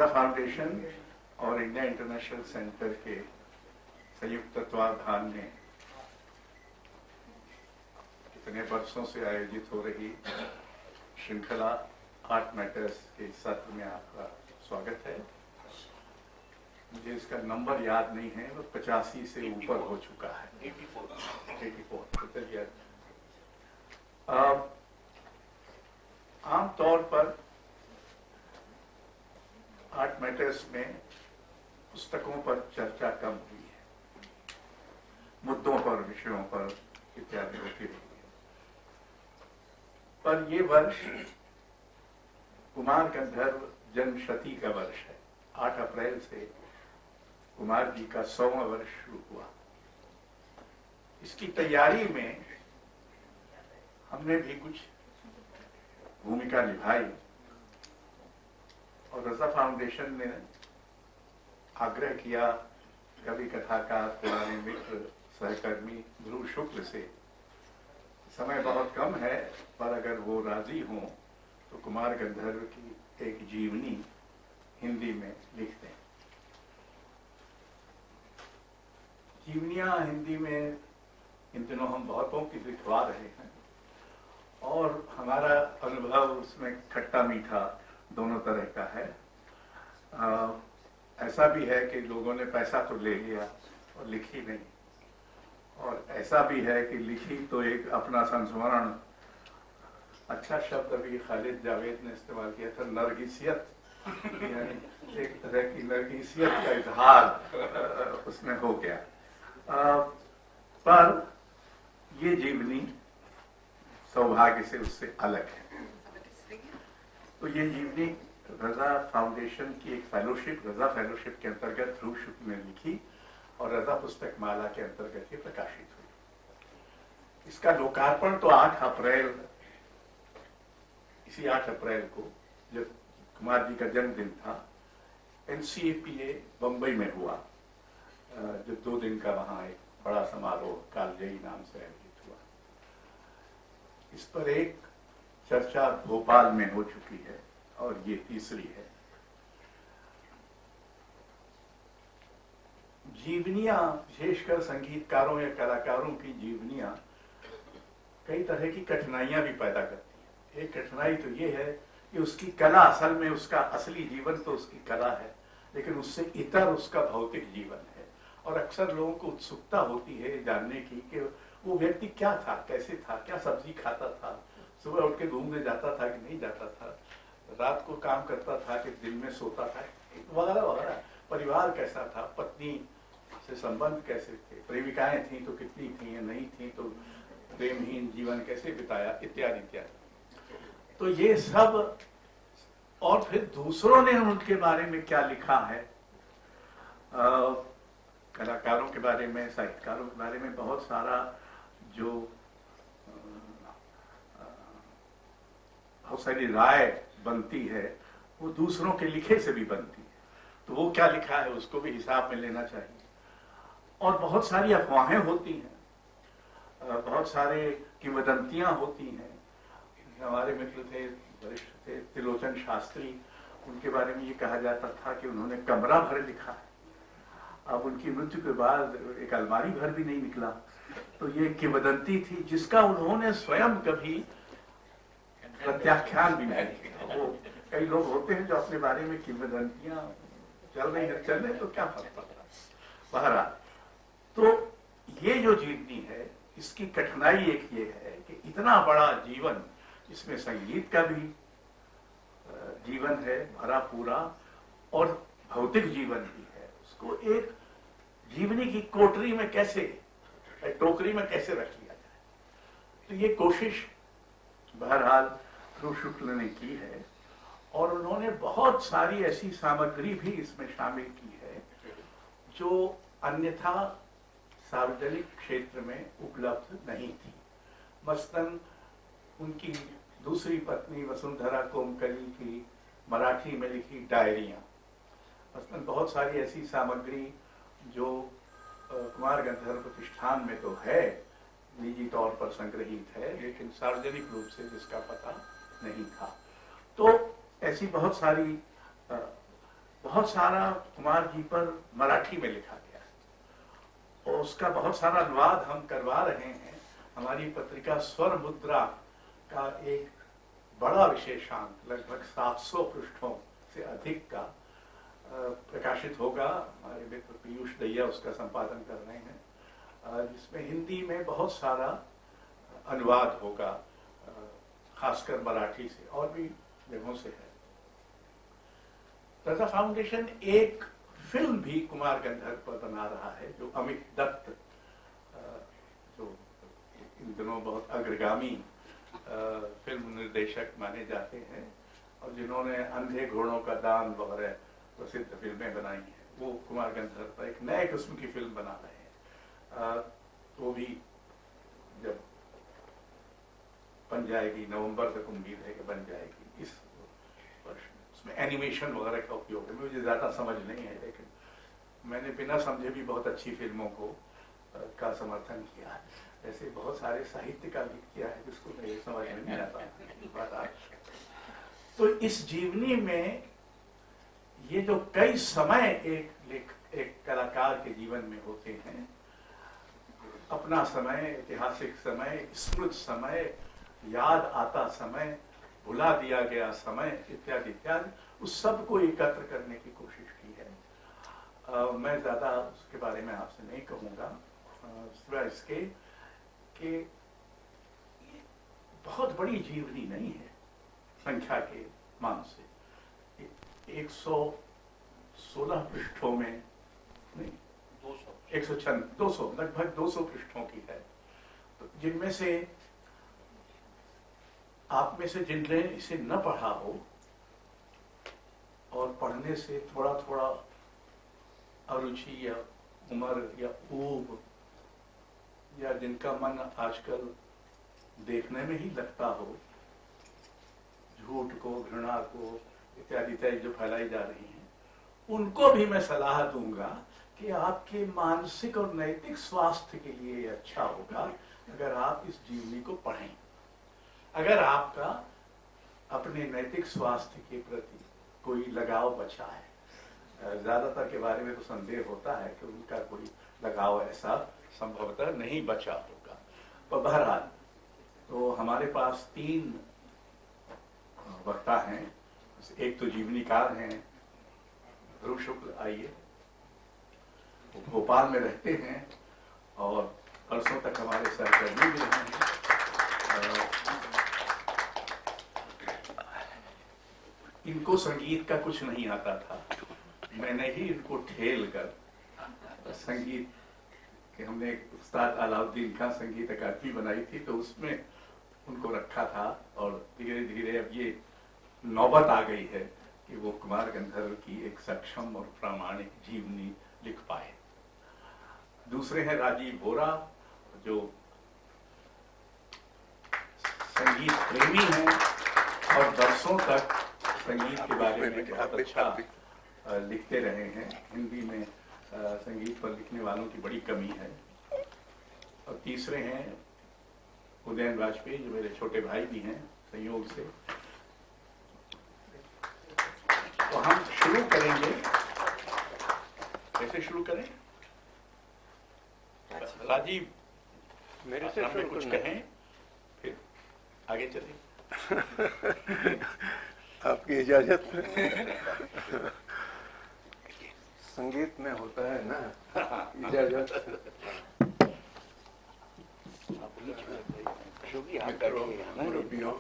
रजा foundation और India international centre के संयुक्त तत्वावधान में कितने वर्षों से आयोजित हो रही श्रृंखला आर्ट मैटर्स के सत्र में आपका स्वागत है। मुझे इसका नंबर याद नहीं है, वो 85 से ऊपर हो चुका है। 84 आमतौर पर आर्ट मैटर्स में पुस्तकों पर चर्चा कम हुई है, मुद्दों पर, विषयों पर इत्यादि होती रही है। पर ये वर्ष कुमार गंधर्व जन्मशती का वर्ष है। 8 अप्रैल से कुमार जी का 100वां वर्ष शुरू हुआ। इसकी तैयारी में हमने भी कुछ भूमिका निभाई और रजा फाउंडेशन ने आग्रह किया कवि कथाकार पुराने मित्र सहकर्मी ध्रुव शुक्ल से, समय बहुत कम है पर अगर वो राजी हों तो कुमार गंधर्व की एक जीवनी हिंदी में लिख दें। जीवनियां हिंदी में इन दिनों हम बहुतों की लिखवा रहे हैं और हमारा अनुभव उसमें खट्टा मीठा दोनों तरह का है। ऐसा भी है कि लोगों ने पैसा तो ले लिया और लिखी नहीं, और ऐसा भी है कि लिखी तो एक अपना संस्मरण, अच्छा शब्द अभी खालिद जावेद ने इस्तेमाल किया था, नरगिसियत, यानी एक तरह की नरगिसियत का इजहार उसमें हो गया। पर ये जीवनी सौभाग्य से उससे अलग है। तो ये जीवनी रजा फाउंडेशन की एक फेलोशिप, रजा फेलोशिप के अंतर्गत ध्रुव शुक्ल ने लिखी और रजा पुस्तक माला के अंतर्गत ये प्रकाशित हुई। इसका लोकार्पण तो 8 अप्रैल, इसी 8 अप्रैल को जब कुमार जी का जन्मदिन था, NCAPA बंबई में हुआ, जो 2 दिन का वहां एक बड़ा समारोह कालजयी नाम से आयोजित हुआ। इस पर एक चर्चा भोपाल में हो चुकी है और ये तीसरी है। जीवनियां, विशेषकर संगीतकारों या कलाकारों की जीवनियां कई तरह की कठिनाइयां भी पैदा करती हैं। एक कठिनाई तो ये है कि उसकी कला, असल में उसका असली जीवन तो उसकी कला है, लेकिन उससे इतर उसका भौतिक जीवन है। और अक्सर लोगों को उत्सुकता होती है जानने की कि वो व्यक्ति क्या था, कैसे था, क्या सब्जी खाता था, सुबह उठ के घूमने जाता था कि नहीं जाता था, रात को काम करता था कि दिन में सोता था, वगैरह वगैरह। परिवार कैसा था, पत्नी से संबंध कैसे थे, प्रेमिकाएं थी तो कितनी थी या नहीं थी, तो प्रेमहीन जीवन कैसे बिताया, इत्यादि इत्यादि। तो ये सब, और फिर दूसरों ने उनके बारे में क्या लिखा है, कलाकारों के बारे में, साहित्यकारों के बारे में बहुत सारा जो बहुत सारी राय बनती है वो दूसरों के लिखे से भी बनती है। तो वो क्या लिखा है उसको भी हिसाब में लेना चाहिए। और बहुत सारी अफवाहें होती हैं, बहुत सारे किंवदंतियां होती हैं। हमारे मित्र थे, वरिष्ठ थे, त्रिलोचन शास्त्री, उनके बारे में ये कहा जाता था कि उन्होंने कमरा भर लिखा है। अब उनकी मृत्यु के बाद एक अलमारी भर भी नहीं निकला। तो ये किंवदंती थी जिसका उन्होंने स्वयं कभी प्रत्याख्यान भी नहीं किया। वो कई लोग होते हैं जो अपने बारे में किंवदंतियां चल रही है, चल रहे तो क्या फर्क पड़ता। बहरहाल, तो ये जो जीवनी है इसकी कठिनाई एक ये है कि इतना बड़ा जीवन, इसमें संगीत का भी जीवन है भरा पूरा और भौतिक जीवन भी है, उसको एक जीवनी की कोटरी में कैसे, टोकरी में कैसे रख लिया जाए। तो ये कोशिश बहरहाल ध्रुव शुक्ल ने की है और उन्होंने बहुत सारी ऐसी सामग्री भी इसमें शामिल की है जो अन्यथा सार्वजनिक क्षेत्र में उपलब्ध नहीं थी। मसलन उनकी दूसरी पत्नी वसुंधरा कोमकली की मराठी में लिखी डायरियां, मसलन बहुत सारी ऐसी सामग्री जो कुमार गंधर्व प्रतिष्ठान में तो है, निजी तौर पर संग्रहित है, लेकिन सार्वजनिक रूप से जिसका पता नहीं था। तो ऐसी बहुत सारी बहुत सारा कुमार जी पर मराठी में लिखा गया और उसका बहुत सारा अनुवाद हम करवा रहे हैं। हमारी पत्रिका स्वर मुद्रा का एक बड़ा विशेषांक लगभग 700 पृष्ठों से अधिक का प्रकाशित होगा। हमारे मित्र पीयूष दैया उसका संपादन कर रहे हैं, जिसमें हिंदी में बहुत सारा अनुवाद होगा, खासकर मराठी से, और भी जगहों से है। रजा फाउंडेशन एक फिल्म भी कुमार गंधर्व पर बना रहा है, जो अमित दत्त, जो इन दिनों बहुत अग्रगामी फिल्म निर्देशक माने जाते हैं और जिन्होंने अंधे घोड़ों का दान वगैरह प्रसिद्ध फिल्में बनाई हैं, वो कुमार गंधर्व पर एक नए किस्म की फिल्म बना रहे हैं। वो भी जब बन जाएगी, नवंबर तक उम्मीद है कि बन जाएगी इस वर्ष में। उसमें एनिमेशन वगैरह का उपयोग है, मुझे ज़्यादा समझ नहीं है, लेकिन मैंने बिना समझे भी बहुत अच्छी फिल्मों को का समर्थन किया है। ऐसे बहुत सारे साहित्य का भी किया है जिसको मेरे समझ में नहीं आता। तो इस जीवनी में ये जो कई समय एक कलाकार के जीवन में होते हैं, अपना समय, ऐतिहासिक समय, स्मृत समय, याद आता समय, भुला दिया गया समय, इत्यादि इत्यादि, उस सब को एकत्र करने की कोशिश की है। मैं ज्यादा उसके बारे में आपसे नहीं कहूँगा, सिवाय इसके कि बहुत बड़ी जीवनी नहीं है संख्या के मान से। 116 पृष्ठों में नहीं, 200 लगभग 200 पृष्ठों की है, तो जिनमें से आप में से जिनने इसे न पढ़ा हो और पढ़ने से थोड़ा थोड़ा अरुचि या उम्र या ऊब, या जिनका मन आजकल देखने में ही लगता हो, झूठ को, घृणा को इत्यादि इत्यादि जो फैलाई जा रही हैं, उनको भी मैं सलाह दूंगा कि आपके मानसिक और नैतिक स्वास्थ्य के लिए अच्छा होगा अगर आप इस जीवनी को पढ़ें। अगर आपका अपने नैतिक स्वास्थ्य के प्रति कोई लगाव बचा है, ज्यादातर के बारे में तो संदेह होता है कि उनका कोई लगाव ऐसा संभवतः नहीं बचा होगा। पर बहरहाल, तो हमारे पास 3 वक्ता हैं। एक तो जीवनीकार हैं ध्रुव शुक्ल, आइए, वो भोपाल में रहते हैं और वर्षों तक हमारे सहकर्मी भी रहे हैं। इनको संगीत का कुछ नहीं आता था, मैंने ही इनको ठेल कर संगीत के, हमने उस्ताद अलाउद्दीन खान संगीत अकादमी बनाई थी, तो उसमें उनको रखा था और धीरे धीरे अब ये नौबत आ गई है कि वो कुमार गंधर्व की एक सक्षम और प्रामाणिक जीवनी लिख पाए। दूसरे हैं राजीव बोरा, जो संगीत प्रेमी हैं और वर्षों तक संगीत के बारे में बहुत अच्छा लिखते रहे हैं। हिंदी में संगीत पर लिखने वालों की बड़ी कमी है। और तीसरे हैं उदयन वाजपेयी, जो मेरे छोटे भाई भी हैं संयोग से। तो हम शुरू करेंगे, कैसे शुरू करें? राजीव मेरे से शुरू कुछ कहें, फिर आगे चलें। आपकी इजाजत। संगीत में होता है ना इजाजत। मुरब्बियों,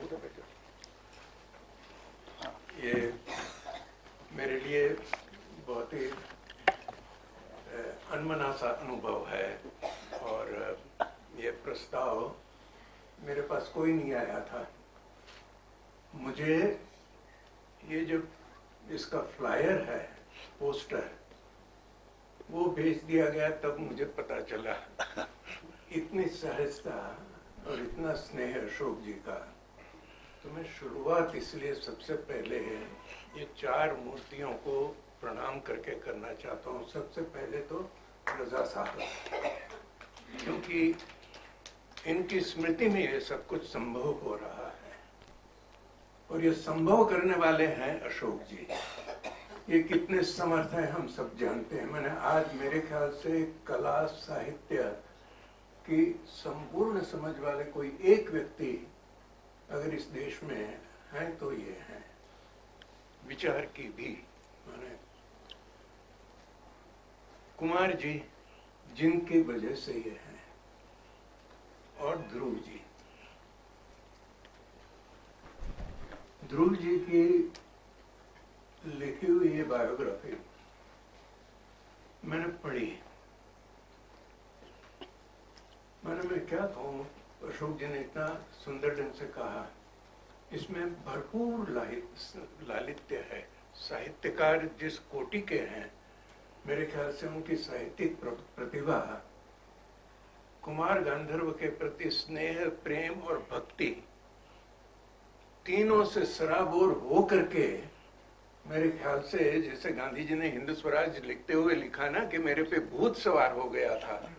ये मेरे लिए बहुत ही अनमना सा अनुभव है और ये प्रस्ताव मेरे पास कोई नहीं आया था। मुझे ये जो इसका फ्लायर है, पोस्टर, वो भेज दिया गया, तब मुझे पता चला। इतनी सहजता और इतना स्नेह अशोक जी का। तो मैं शुरुआत इसलिए सबसे पहले ये 4 मूर्तियों को प्रणाम करके करना चाहता हूँ। सबसे पहले तो रजा साहब, क्योंकि इनकी स्मृति में ये सब कुछ संभव हो रहा है और ये संभव करने वाले हैं अशोक जी। ये कितने समर्थ हैं हम सब जानते हैं। मैंने आज मेरे ख्याल से कला साहित्य की संपूर्ण समझ वाले कोई एक व्यक्ति अगर इस देश में हैं तो ये हैं। विचार की भी माने कुमार जी जिनकी वजह से ये हैं, और ध्रुव जी। ध्रुव जी की लिखी हुई ये बायोग्राफी मैंने पढ़ी। मैं क्या कहूँ, अशोक जी ने इतना सुंदर ढंग से कहा, इसमें भरपूर लालित्य है। साहित्यकार जिस कोटि के हैं, मेरे ख्याल से उनकी साहित्यिक प्रतिभा कुमार गांधर्व के प्रति स्नेह, प्रेम और भक्ति तीनों से सराबोर हो करके, मेरे ख्याल से जैसे गांधी जी ने हिंद स्वराज लिखते हुए लिखा ना कि मेरे पे भूत सवार हो गया था,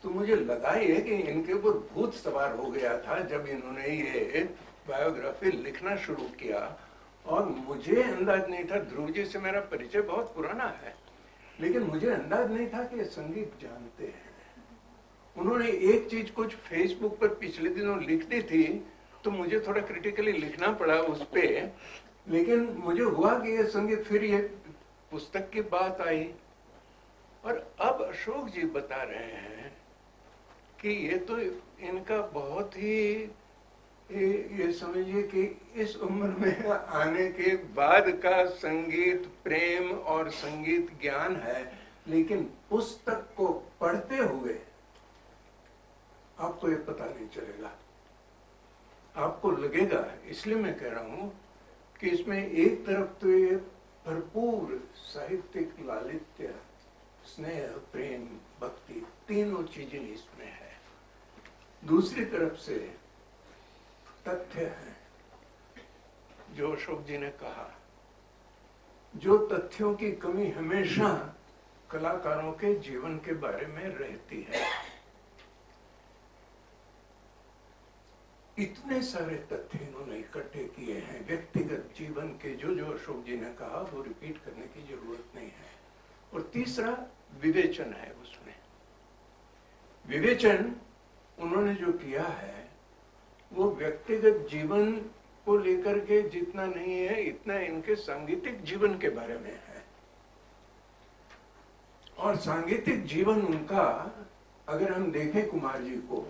तो मुझे लगा ये कि इनके ऊपर भूत सवार हो गया था जब इन्होंने ये बायोग्राफी लिखना शुरू किया। और मुझे अंदाज नहीं था, ध्रुव जी से मेरा परिचय बहुत पुराना है, लेकिन मुझे अंदाज नहीं था कि ये संगीत जानते हैं। उन्होंने एक चीज कुछ फेसबुक पर पिछले दिनों लिख दी थी, तो मुझे थोड़ा क्रिटिकली लिखना पड़ा उस पे, लेकिन मुझे हुआ कि ये संगीत, फिर ये पुस्तक की बात आई, और अब अशोक जी बता रहे हैं कि ये तो इनका बहुत ही, ये समझिए कि इस उम्र में आने के बाद का संगीत प्रेम और संगीत ज्ञान है, लेकिन पुस्तक को पढ़ते हुए आपको ये पता नहीं चलेगा। आपको लगेगा, इसलिए मैं कह रहा हूं कि इसमें एक तरफ तो ये भरपूर साहित्यिक लालित्य, स्नेह, प्रेम, भक्ति, तीनों चीजें इसमें है। दूसरी तरफ से तथ्य है जो अशोक जी ने कहा, जो तथ्यों की कमी हमेशा कलाकारों के जीवन के बारे में रहती है। इतने सारे तथ्य इन्होंने इकट्ठे किए हैं व्यक्तिगत जीवन के, जो जो अशोक जी ने कहा वो रिपीट करने की जरूरत नहीं है। और तीसरा विवेचन है उसमें। विवेचन उन्होंने जो किया है वो व्यक्तिगत जीवन को लेकर के जितना नहीं है, इतना इनके सांगीतिक जीवन के बारे में है। और सांगीतिक जीवन उनका, अगर हम देखें कुमार जी को,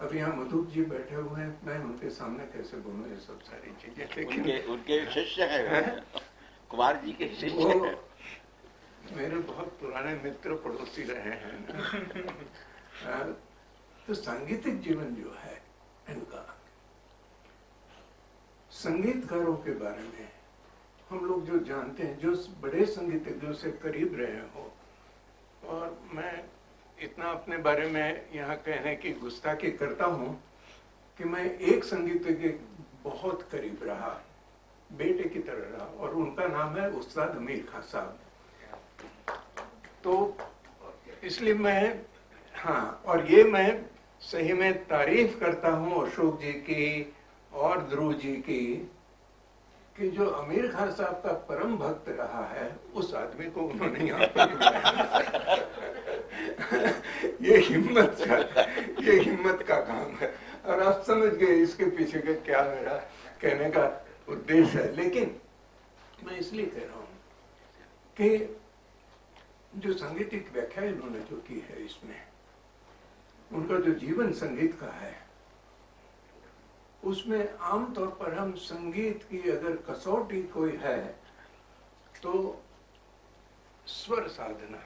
अब यहाँ मधुक जी बैठे हुए हैं, मैं उनके सामने कैसे बोलूं ये सब सारी चीजें, लेकिन उनके शिष्य है, कुमार जी के शिष्य है। मेरे बहुत पुराने मित्र पड़ोसी रहे हैं। तो सांगीतिक जीवन जो है इनका, संगीतकारों के बारे में हम लोग जो जानते हैं, जो बड़े संगीतज्ञों से करीब रहे हो, और मैं इतना अपने बारे में यहाँ कहने की गुस्ताखी करता हूँ कि मैं एक संगीतज्ञ बहुत करीब रहा, बेटे की तरह रहा, और उनका नाम है उस्ताद अमीर खान साहब। तो इसलिए मैं, हाँ, और ये मैं सही में तारीफ करता हूँ अशोक जी की और ध्रुव जी की, कि जो अमीर खान साहब का परम भक्त रहा है, उस आदमी को उन्होंने यहाँ पर ये हिम्मत का काम है। और आप समझ गए इसके पीछे का क्या मेरा कहने का उद्देश्य है। लेकिन मैं इसलिए कह रहा हूँ कि जो सांगीतिक व्याख्या इन्होंने जो की है, इसमें उनका जो जीवन संगीत का है, उसमें आमतौर पर हम संगीत की अगर कसौटी कोई है तो स्वर साधना,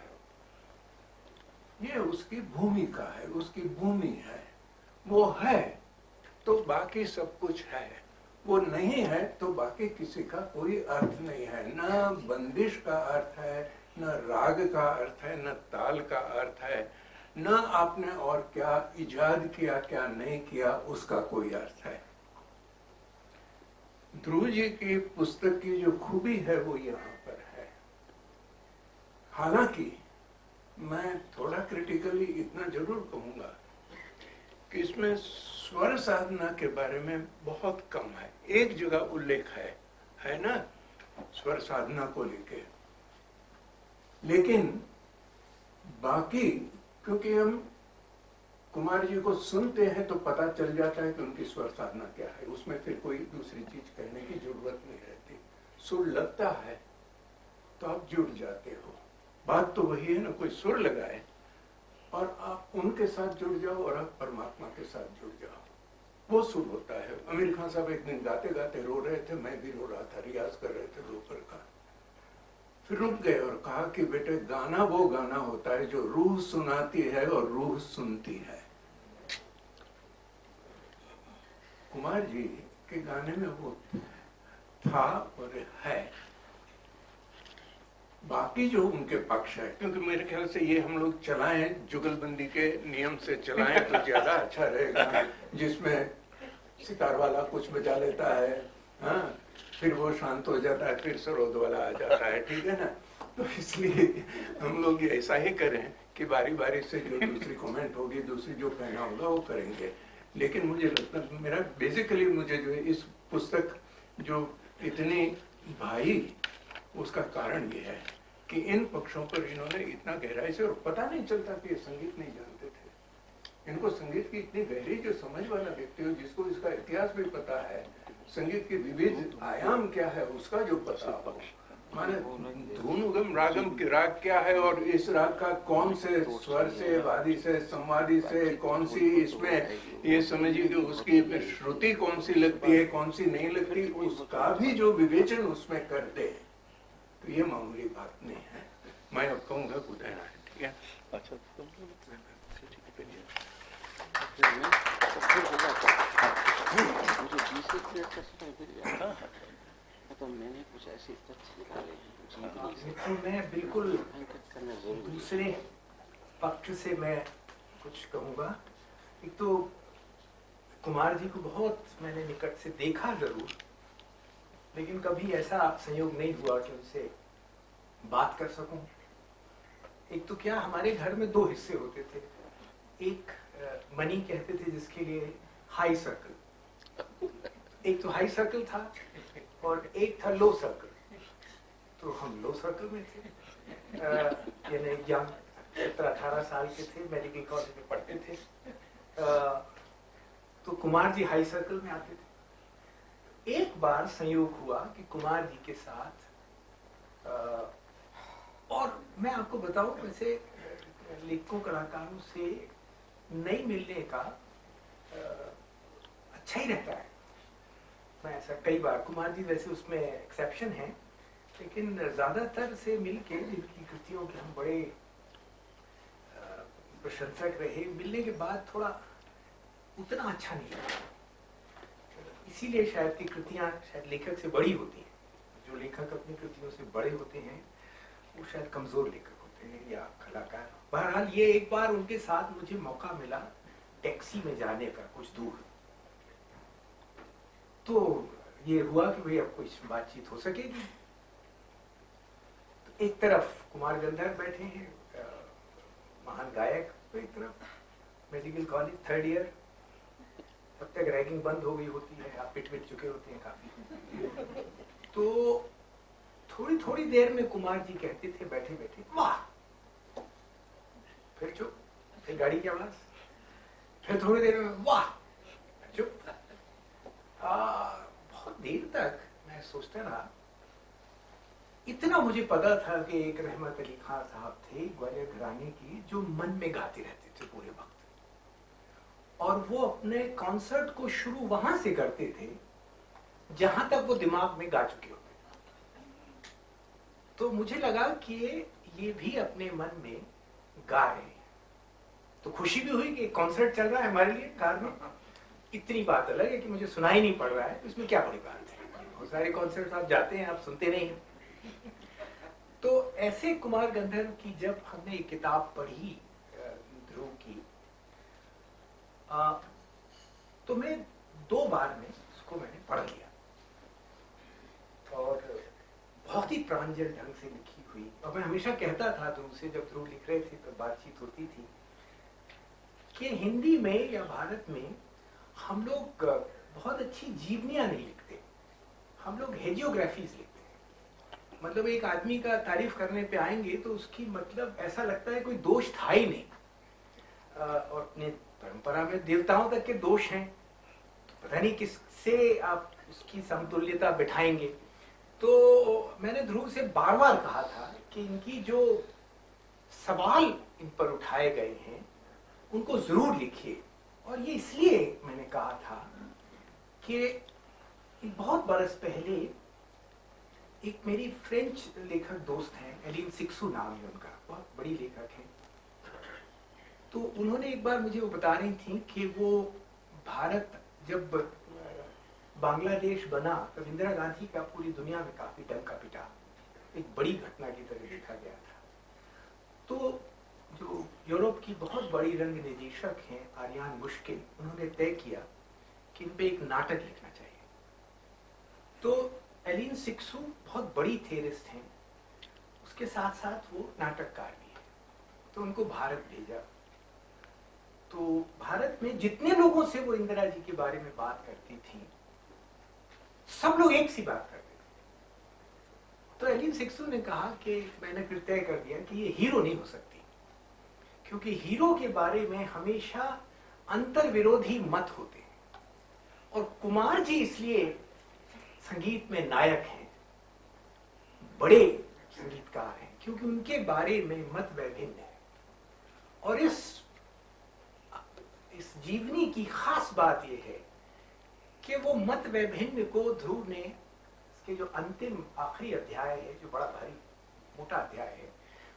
ये उसकी भूमिका है, उसकी भूमि है। वो है तो बाकी सब कुछ है, वो नहीं है तो बाकी किसी का कोई अर्थ नहीं है। न बंदिश का अर्थ है, न राग का अर्थ है, न ताल का अर्थ है, न आपने और क्या इजाद किया क्या नहीं किया उसका कोई अर्थ है। ध्रुव जी की पुस्तक की जो खूबी है वो यहाँ पर है। हालांकि मैं थोड़ा क्रिटिकली इतना जरूर कहूंगा कि इसमें स्वर साधना के बारे में बहुत कम है। एक जगह उल्लेख है ना स्वर साधना को लेके, लेकिन बाकी क्योंकि हम कुमार जी को सुनते हैं तो पता चल जाता है कि उनकी स्वर साधना क्या है, उसमें फिर कोई दूसरी चीज कहने की जरूरत नहीं रहती। सुर लगता है तो आप जुड़ जाते हो। बात तो वही है ना, कोई सुर लगाए और आप उनके साथ जुड़ जाओ और आप परमात्मा के साथ जुड़ जाओ, वो सुर होता है। आमिर खान साहब एक दिन गाते गाते रो रहे थे, मैं भी रो रहा था, रियाज कर रहे थे दोपहर का। फिर रुक गए और कहा कि बेटे गाना वो गाना होता है जो रूह सुनाती है और रूह सुनती है। कुमार जी के गाने में वो था और है। बाकी जो उनके पक्ष है, क्योंकि मेरे ख्याल से ये हम लोग चलाएं, जुगलबंदी के नियम से चलाएं तो ज्यादा अच्छा रहेगा, जिसमें सितार वाला कुछ बजा लेता है, हाँ, फिर वो शांत हो जाता है, फिर सरोद वाला आ जाता है, ठीक है ना। तो इसलिए हम लोग ऐसा ही करें कि बारी बारी से जो दूसरी कमेंट होगी, दूसरी जो कहना होगा वो करेंगे। लेकिन मुझे लगता है मेरा बेसिकली मुझे जो है इस पुस्तक जो इतनी भाई, उसका कारण ये है कि इन पक्षों पर इन्होंने इतना गहराई से, और पता नहीं चलता कि ये संगीत नहीं जानते थे। इनको संगीत की इतनी गहरी जो समझ वाला व्यक्ति हो, जिसको इसका इतिहास भी पता है, संगीत के विविध आयाम क्या है उसका जो पता हो, माने धुन उगम रागम की राग क्या है और इस राग का कौन से स्वर से, वादी से, संवादी से, कौन सी इसमें ये समझिए कि उसकी श्रुति कौन सी लगती है, कौन सी नहीं लगती, उसका भी जो विवेचन उसमें करते हैं, तो ये मामूली बात नहीं है। मैं अब कहूँगा उदय नारायण, ठीक है। अच्छा तो मैंने कुछ ऐसे तथ्य निकाले तो मैं बिल्कुल दूसरे पक्ष से मैं कुछ कहूँगा। एक तो कुमार जी को बहुत मैंने निकट से देखा जरूर, लेकिन कभी ऐसा संयोग नहीं हुआ कि उनसे बात कर सकूं। एक तो क्या हमारे घर में दो हिस्से होते थे, एक मनी कहते थे जिसके लिए हाई सर्कल, एक तो हाई सर्कल था और एक था लो सर्कल। तो हम लो सर्कल में थे, यानी यंग 17-18 साल के थे, मेडिकल कॉलेज में पढ़ते थे। तो कुमार जी हाई सर्कल में आते थे। एक बार संयोग हुआ कि कुमार जी के साथ और मैं आपको बताऊं, वैसे लेखकों कलाकारों से नहीं मिलने का अच्छा ही रहता है। मैं ऐसा कई बार, कुमार जी वैसे उसमें एक्सेप्शन है, लेकिन ज्यादातर से मिलके जिनकी कृतियों के हम बड़े प्रशंसक रहे, मिलने के बाद थोड़ा उतना अच्छा नहीं लगा। इसीलिए शायद की कृतियां शायद लेखक से बड़ी होती हैं। जो लेखक अपनी कृतियों से बड़े होते हैं वो शायद कमजोर लेखक होते हैं या कलाकार। बहरहाल ये एक बार उनके साथ मुझे मौका मिला टैक्सी में जाने का कुछ दूर, तो ये हुआ कि भाई अब कुछ बातचीत हो सकेगी। तो एक तरफ कुमार गंधर्व बैठे हैं, महान गायक, तो एक तरफ मेडिकल कॉलेज 3rd ईयर, तब तक रैगिंग बंद हो गई होती है, आप पिट चुके होते हैं काफी। तो थोड़ी थोड़ी देर में कुमार जी कहते थे बैठे बैठे, वाह, फिर चुप, फिर गाड़ी की आवाज, फिर थोड़ी देर में वाह, चुप। बहुत देर तक मैं सोचता रहा। इतना मुझे पता था कि एक रहमत अली खान साहब थे ग्वालियर घराने की, जो मन में गाते रहते थे पूरे वक्त, और वो अपने कॉन्सर्ट को शुरू वहां से करते थे जहां तक वो दिमाग में गा चुके होते। तो मुझे लगा कि ये भी अपने मन में गा रहे हैं, तो खुशी भी हुई कि कॉन्सर्ट चल रहा है हमारे लिए कार में। इतनी बात अलग है कि मुझे सुनाई नहीं पड़ रहा है, तो इसमें क्या बड़ी बात है, बहुत सारे कॉन्सर्ट आप जाते हैं, आप सुनते नहीं हैं। तो ऐसे कुमार गंधर्व की जब हमने एक किताब पढ़ी ध्रुव की, तो मैं 2 बार में उसको मैंने पढ़ लिया, और बहुत ही प्रांजल ढंग से लिखी हुई। और मैं हमेशा कहता था ध्रुव से, जब ध्रुव लिख रहे थे तो बातचीत होती थी, कि हिंदी में या भारत में हम लोग बहुत अच्छी जीवनियां नहीं लिखते, हम लोग हेजियोग्राफीज लिखते हैं। मतलब एक आदमी का तारीफ करने पे आएंगे तो उसकी मतलब ऐसा लगता है कोई दोष था ही नहीं। और अपने परंपरा में देवताओं तक के दोष हैं, तो पता नहीं किससे आप उसकी समतुल्यता बिठाएंगे। तो मैंने ध्रुव से बार बार कहा था कि इनकी जो सवाल इन पर उठाए गए हैं उनको जरूर लिखिए। और ये इसलिए मैंने कहा था कि बहुत बरस पहले एक मेरी फ्रेंच लेखक दोस्त हैं, एलिन सिक्सू नाम है उनका, बहुत बड़ी लेखक हैं। तो उन्होंने एक बार मुझे वो बता रही थी कि वो भारत जब बांग्लादेश बना तब इंदिरा गांधी का पूरी दुनिया में काफी डंका पिटा, एक बड़ी घटना की तरह देखा गया था। तो जो यूरोप की बहुत बड़ी रंग निर्देशक हैं आर्यान मुश्किल, उन्होंने तय किया कि इन पे एक नाटक लिखना चाहिए। तो एलिन सिक्सू बहुत बड़ी थेरिस्ट हैं, उसके साथ साथ वो नाटककार भी है। तो उनको भारत भेजा। तो भारत में जितने लोगों से वो इंदिरा जी के बारे में बात करती थी, सब लोग एक सी बात करते थे। तो एलिन सिक्सू ने कहा कि मैंने फिर तय कर दिया कि ये हीरो नहीं हो सकती, क्योंकि हीरो के बारे में हमेशा अंतर विरोधी मत होते हैं। और कुमार जी इसलिए संगीत में नायक हैं, बड़े संगीतकार हैं, क्योंकि उनके बारे में मत वैभिन्न है। और इस जीवनी की खास बात यह है कि वो मत वैभिन्न को ध्रुव ने, इसके जो अंतिम आखिरी अध्याय है, जो बड़ा भारी मोटा अध्याय है,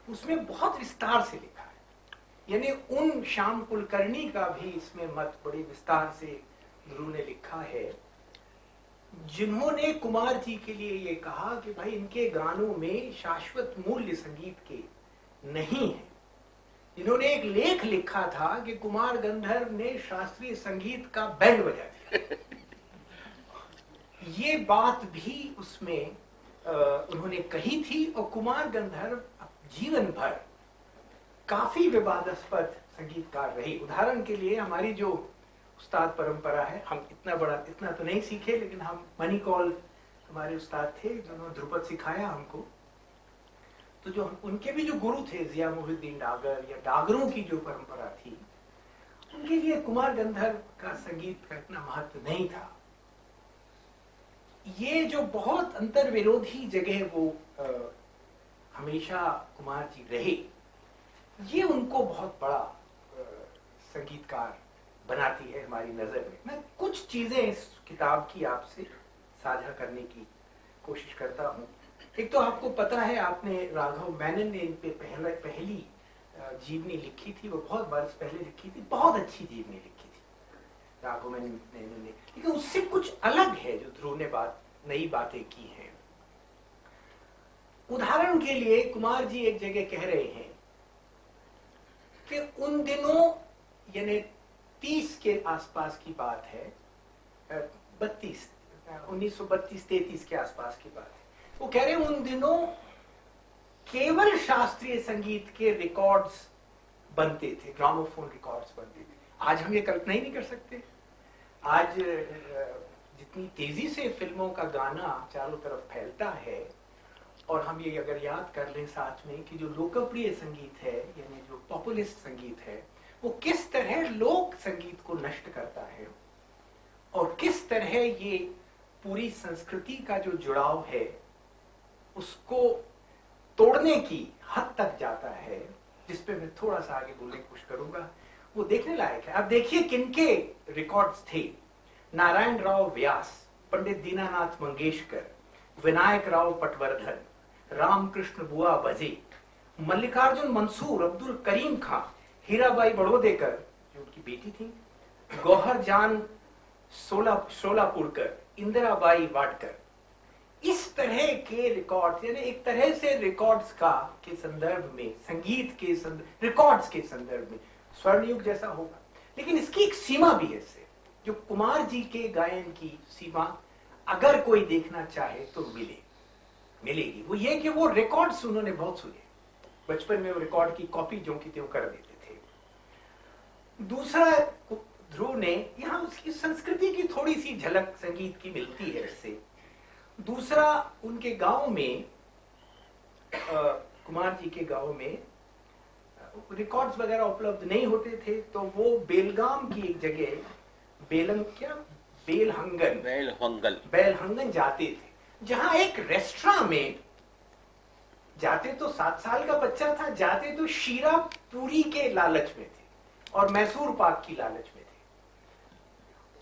उसमें बहुत विस्तार से लिखा है। यानी उन श्याम कुलकर्णी का भी इसमें मत बड़े विस्तार से ध्रुव ने लिखा है, जिन्होंने कुमार जी के लिए ये कहा कि भाई इनके गानों में शाश्वत मूल्य संगीत के नहीं है। इन्होंने एक लेख लिखा था कि कुमार गंधर्व ने शास्त्रीय संगीत का बैंड बजा दिया। ये बात भी उसमें उन्होंने कही थी। और कुमार गंधर्व जीवन भर काफी विवादास्पद संगीतकार रहे। उदाहरण के लिए हमारी जो उस्ताद परंपरा है, हम इतना तो नहीं सीखे, लेकिन हम मनी कौल हमारे उस्ताद थे जिन्होंने ध्रुपद सिखाया हमको। तो जो उनके भी जो गुरु थे जिया मोहिउद्दीन डागर, या डागरों की जो परंपरा थी, उनके लिए कुमार गंधर्व का संगीत का इतना महत्व नहीं था। ये जो बहुत अंतर विरोधी जगह वो हमेशा कुमार जी रहे, ये उनको बहुत बड़ा संगीतकार बनाती है हमारी नजर में। मैं कुछ चीजें इस किताब की आपसे साझा करने की कोशिश करता हूँ। एक तो आपको पता है, आपने राघव मेनन ने इन पे पहली जीवनी लिखी थी, वो बहुत बरस पहले लिखी थी, बहुत अच्छी जीवनी लिखी थी राघव मेनन ने। लेकिन उससे कुछ अलग है जो ध्रुव ने नई बातें की हैं। उदाहरण के लिए कुमार जी एक जगह कह रहे हैं कि उन दिनों, यानी 30 के आसपास की बात है, 1932-33 के आसपास की बात है। वो कह रहे हैं उन दिनों केवल शास्त्रीय संगीत के रिकॉर्ड्स बनते थे, ग्रामोफोन रिकॉर्ड्स बनते थे। आज हम ये कल्पना ही नहीं कर सकते। आज जितनी तेजी से फिल्मों का गाना चारों तरफ फैलता है, और हम ये अगर याद कर लें साथ में कि जो लोकप्रिय संगीत है, यानी जो पॉपुलिस्ट संगीत है, वो किस तरह लोक संगीत को नष्ट करता है, और किस तरह ये पूरी संस्कृति का जो जुड़ाव है उसको तोड़ने की हद तक जाता है, जिस पे मैं थोड़ा सा आगे बोलने की कोशिश करूंगा। वो देखने लायक है। अब देखिए किनके रिकॉर्ड्स थे। नारायण राव व्यास, पंडित दीनानाथ मंगेशकर, विनायक राव पटवर्धन, रामकृष्ण बुआ बजे, मल्लिकार्जुन मंसूर, अब्दुल करीम खां, हीराबाई बड़ोदेकर जो उनकी बेटी थी, गौहर जान सोलापुरकर, इंदिराबाई वाडकर। इस तरह के रिकॉर्ड्स, यानी एक तरह से रिकॉर्ड्स का के संदर्भ में, संगीत के रिकॉर्ड्स के संदर्भ में स्वर्ण युग जैसा होगा। लेकिन इसकी एक सीमा भी है, इससे जो कुमार जी के गायन की सीमा अगर कोई देखना चाहे तो मिलेगी। वो ये कि वो रिकॉर्ड्स उन्होंने बहुत सुने, बचपन में वो रिकॉर्ड की कॉपी जो की त्यों कर देते थे। दूसरा, ध्रुव ने, यहाँ उसकी संस्कृति की थोड़ी सी झलक संगीत की मिलती है इससे। दूसरा, उनके गांव में, कुमार जी के गांव में रिकॉर्ड्स वगैरह उपलब्ध नहीं होते थे, तो वो बेलगाम की एक जगह बेलहंगन जाते थे, जहां एक रेस्टोरेंट में जाते तो 7 साल का बच्चा था, जाते तो शीरा पूरी के लालच में थे और मैसूर पाक की लालच में थे,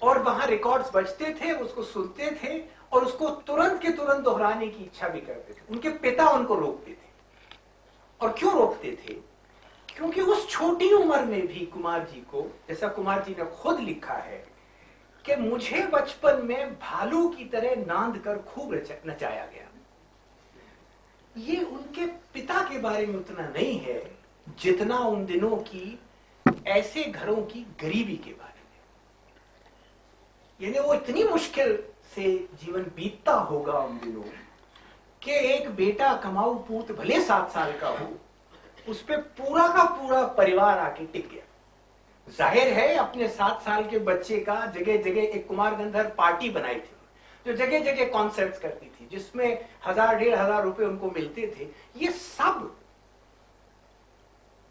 और वहां रिकॉर्ड्स बजते थे, उसको सुनते थे और उसको तुरंत के तुरंत दोहराने की इच्छा भी करते थे। उनके पिता उनको रोकते थे, और क्यों रोकते थे? क्योंकि उस छोटी उम्र में भी कुमार जी को, जैसा कुमार जी ने खुद लिखा है कि मुझे बचपन में भालू की तरह नांद कर खूब नचाया गया। ये उनके पिता के बारे में उतना नहीं है जितना उन दिनों की ऐसे घरों की गरीबी के बारे में। यानी वो इतनी मुश्किल से जीवन बीतता होगा उन दिनों कि एक बेटा कमाऊ पूत भले 7 साल का हो, उस पे पूरा का पूरा परिवार आके टिक गया। जाहिर है अपने 7 साल के बच्चे का जगह जगह एक कुमार गंधर्व पार्टी बनाई थी, जो जगह जगह कॉन्सर्ट्स करती थी, जिसमें 1000-1500 रुपए उनको मिलते थे। ये सब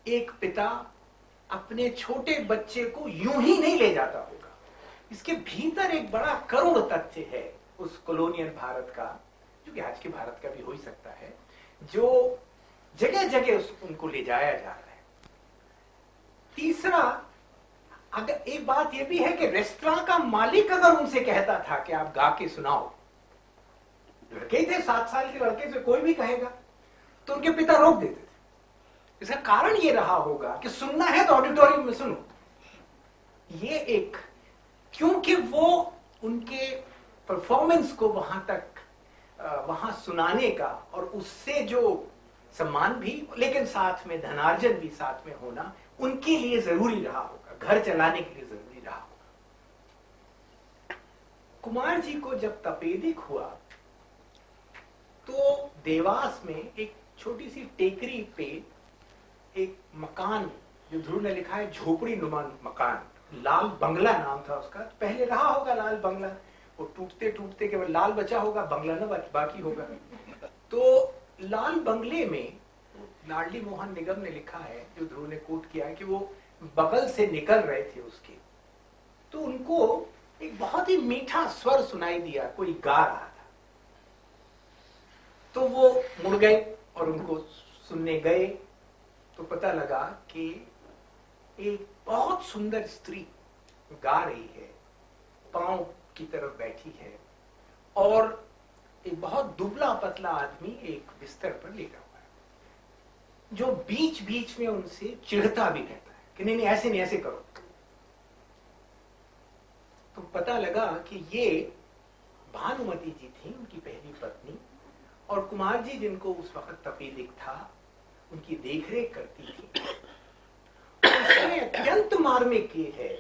एक पिता अपने छोटे बच्चे को यूं ही नहीं ले जाता होगा। इसके भीतर एक बड़ा करुण तथ्य है उस कॉलोनियल भारत का, जो कि आज के भारत का भी हो ही सकता है, जो जगह जगह उनको ले जाया जा रहा है। तीसरा, अगर एक बात यह भी है कि रेस्टोरेंट का मालिक अगर उनसे कहता था कि आप गा के सुनाओ, लड़के थे 7 साल के लड़के से कोई भी कहेगा, तो उनके पिता रोक देते थे। इसका कारण यह रहा होगा कि सुनना है तो ऑडिटोरियम में सुनो। ये एक, क्योंकि वो उनके परफॉर्मेंस को वहां सुनाने का और उससे जो सम्मान भी, लेकिन साथ में धनार्जन भी साथ में होना उनके लिए जरूरी रहा होगा, घर चलाने के लिए जरूरी रहा होगा। कुमार जी को जब तपेदिक हुआ तो देवास में एक छोटी सी टेकरी पे एक मकान, जो ध्रुव ने लिखा है झोपड़ी नुमा मकान, लाल बंगला नाम था उसका। पहले रहा होगा लाल बंगला, वो टूटते टूटते केवल लाल बचा होगा, बंगला ना बाकी होगा। तो लाल बंगले में लाडली मोहन निगम ने लिखा है, जो ध्रुव ने कोट किया है, कि वो बगल से निकल रहे थे उसके, तो उनको एक बहुत ही मीठा स्वर सुनाई दिया, कोई गा रहा था। तो वो मुड़ गए और उनको सुनने गए, तो पता लगा कि एक बहुत सुंदर स्त्री गा रही है, पांव की तरफ बैठी है, और एक बहुत दुबला पतला आदमी एक बिस्तर पर लेटा हुआ है, जो बीच बीच में उनसे चिढ़ता भी रहता है कि नहीं नहीं ऐसे नहीं, ऐसे करो। तो पता लगा कि ये भानुमति जी थी, उनकी पहली पत्नी, और कुमार जी जिनको उस वक्त तपेदिक था, उनकी देखरेख करती थी। इसमें अत्यंत मार्मिक ये है,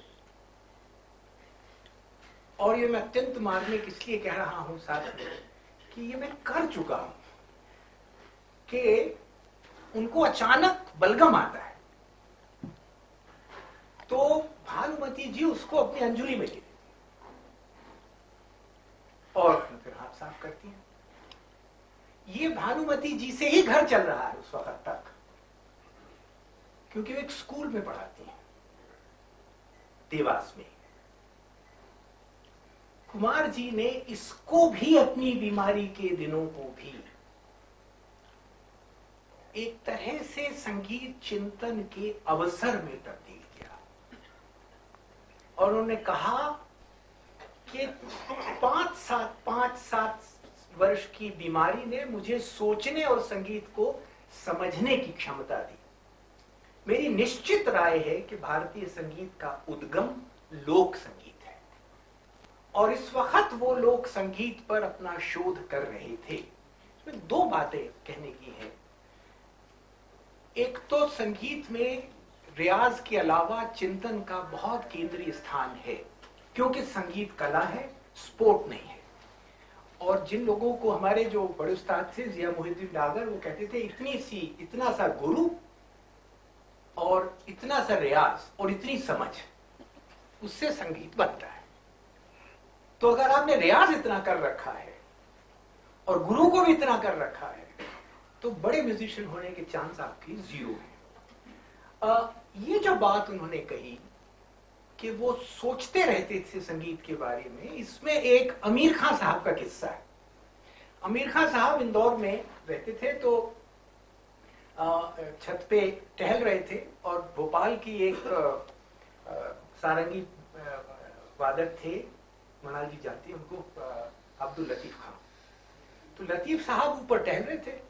और ये मैं अत्यंत मार्मिक इसलिए कह रहा हूं साथ में कि ये मैं कर चुका हूं, कि उनको अचानक बलगम आता है, तो भानुमति जी उसको अपनी अंजुली में ले लेती और फिर हाथ साफ करती हैं। ये भानुमति जी से ही घर चल रहा है उस वक्त तक, क्योंकि वो एक स्कूल में पढ़ाती हैं देवास में। कुमार जी ने इसको भी अपनी बीमारी के दिनों को भी एक तरह से संगीत चिंतन के अवसर में तब्दील किया, और उन्होंने कहा कि 5-7 वर्ष की बीमारी ने मुझे सोचने और संगीत को समझने की क्षमता दी। मेरी निश्चित राय है कि भारतीय संगीत का उद्गम लोक संगीत है, और इस वक्त वो लोक संगीत पर अपना शोध कर रहे थे। इसमें 2 बातें कहने की हैं। एक तो संगीत में रियाज के अलावा चिंतन का बहुत केंद्रीय स्थान है, क्योंकि संगीत कला है, स्पोर्ट नहीं है। और जिन लोगों को हमारे जो बड़े उस्ताद थे जिया मोहिउद्दीन डागर, वो कहते थे इतना सा गुरु और इतना सा रियाज और इतनी समझ, उससे संगीत बनता है। तो अगर आपने रियाज इतना कर रखा है और गुरु को भी इतना कर रखा है तो बड़े म्यूजिशियन होने के चांस आपकी 0 है। ये जो बात उन्होंने कही कि वो सोचते रहते थे संगीत के बारे में, इसमें एक अमीर खान साहब का किस्सा है। अमीर खान साहब इंदौर में रहते थे, तो छत पे टहल रहे थे और भोपाल की एक सारंगी वादक थे, मनाल जी जानती हैं उनको, अब्दुल लतीफ खान। तो लतीफ साहब ऊपर टहल रहे थे,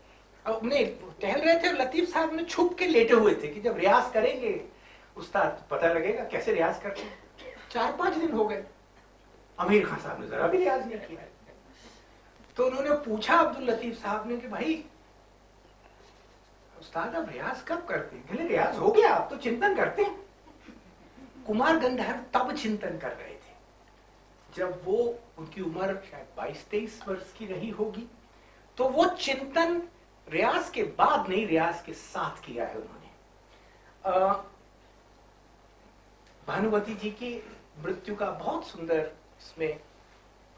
टहल रहे थे और लतीफ साहब ने छुप के लेटे हुए थे कि जब रियाज करेंगे उस्ताद पता लगेगा कैसे रियाज करते हैं। 4-5 दिन हो गए, अमीर खान साहब ने जरा भी रियाज नहीं किया। तो उन्होंने पूछा अब्दुल लतीफ साहब ने कि भाई उस्ताद आप रियाज कब करते हैं? कहले रियाज हो गया, आप तो चिंतन करते हैं। कुमार गंधर्व तब चिंतन कर रहे थे जब वो, उनकी उम्र शायद 22-23 वर्ष की रही होगी। तो वो चिंतन रियाज के बाद नहीं, रियाज के साथ किया है उन्होंने। भानुमती जी की मृत्यु का बहुत सुंदर इसमें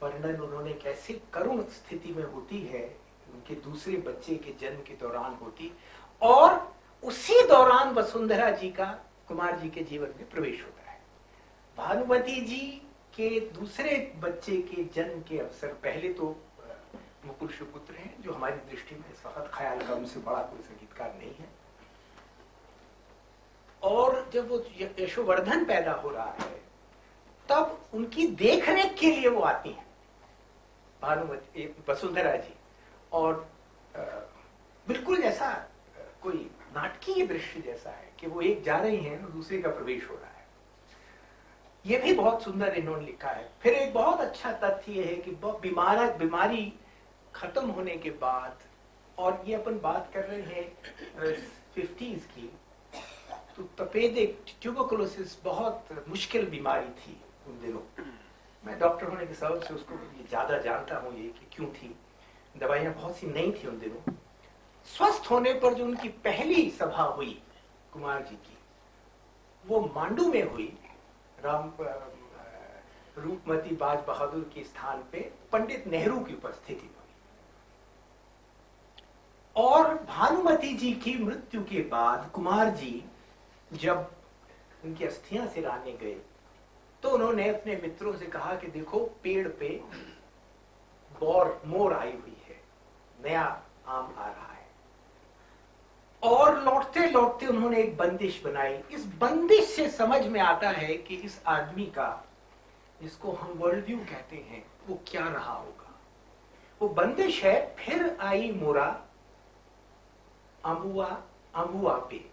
वर्णन उन्होंने कैसे करुण स्थिति में होती है, उनके दूसरे बच्चे के जन्म के दौरान होती, और उसी दौरान वसुंधरा जी का कुमार जी के जीवन में प्रवेश होता है। भानुमती जी के दूसरे बच्चे के जन्म के अवसर, पहले तो मुकुल सुपुत्र हैं जो हमारी दृष्टि में इस वक्त ख्याल का उनसे बड़ा कोई संगीतकार नहीं है, और जब वो यशोवर्धन पैदा हो रहा है तब उनकी देखरेख के लिए वो आती हैं भानुमती, वसुंधरा जी, और बिल्कुल जैसा कोई नाटकीय दृश्य जैसा है कि वो एक जा रही हैं और दूसरे का प्रवेश हो रहा है। ये भी बहुत सुंदर इन्होंने लिखा है। फिर एक बहुत अच्छा तथ्य ये है कि बीमारी खत्म होने के बाद, और ये अपन बात कर रहे हैं 50s की, तो तपेदिक ट्यूबरकुलोसिस बहुत मुश्किल बीमारी थी उन दिनों। मैं डॉक्टर होने के सबब से उसको ज्यादा जानता हूँ ये कि क्यों थी। दवाइयाँ बहुत सी नहीं थी उन दिनों। स्वस्थ होने पर जो उनकी पहली सभा हुई कुमार जी की, वो मांडू में हुई, रूपमती बाज बहादुर के स्थान पे पंडित नेहरू की उपस्थिति में हुई। और भानुमती जी की मृत्यु के बाद कुमार जी जब उनकी अस्थियां सिराने गए तो उन्होंने अपने मित्रों से कहा कि देखो पेड़ पे मोर आई हुई है, नया आम आ रहा है। और लौटते लौटते उन्होंने एक बंदिश बनाई। इस बंदिश से समझ में आता है कि इस आदमी का, जिसको हम वर्ल्ड व्यू कहते हैं, वो क्या रहा होगा। वो बंदिश है, फिर आई मोरा अमुआ पे,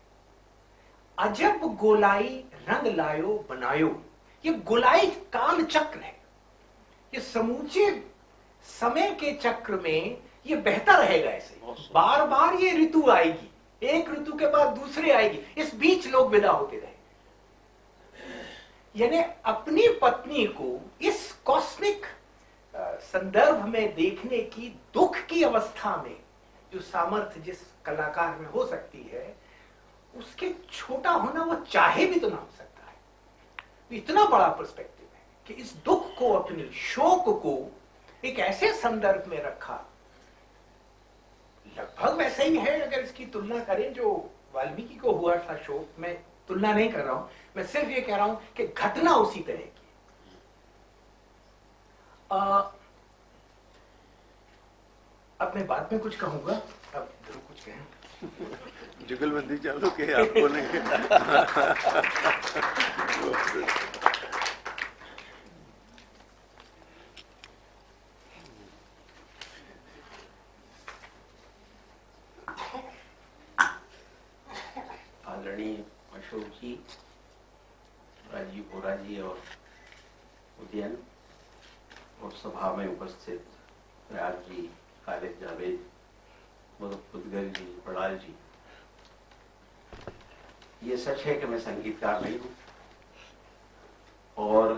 अजब गोलाई रंग लायो बनायो। ये गोलाई काल चक्र है, ये समूचे समय के चक्र में ये बहता रहेगा ऐसे, बार बार ये ऋतु आएगी, एक ऋतु के बाद दूसरी आएगी, इस बीच लोग विदा होते रहेंगे। यानी अपनी पत्नी को इस कॉस्मिक संदर्भ में देखने की, दुख की अवस्था में जो सामर्थ्य जिस कलाकार में हो सकती है, उसके छोटा होना वो चाहे भी तो ना हो सकता है। इतना बड़ा पर्सपेक्टिव है कि इस दुख को, अपनी शोक को एक ऐसे संदर्भ में रखा, लगभग वैसे ही है अगर इसकी तुलना करें जो वाल्मीकि को हुआ था शोक। मैं तुलना नहीं कर रहा हूं, मैं सिर्फ ये कह रहा हूं कि घटना उसी तरह की। अब मैं बाद में कुछ कहूंगा, अब ध्रुव कुछ कहें। जुगलबंदी चालू के आपको नहीं। आदरणीय अशोक जी, राजीव बोरा जी और उदयन और सभा में उपस्थित राज जी, खालिद जावेद, पुदगल जी, बड़ाल जी, ये सच है कि मैं संगीतकार नहीं हूँ और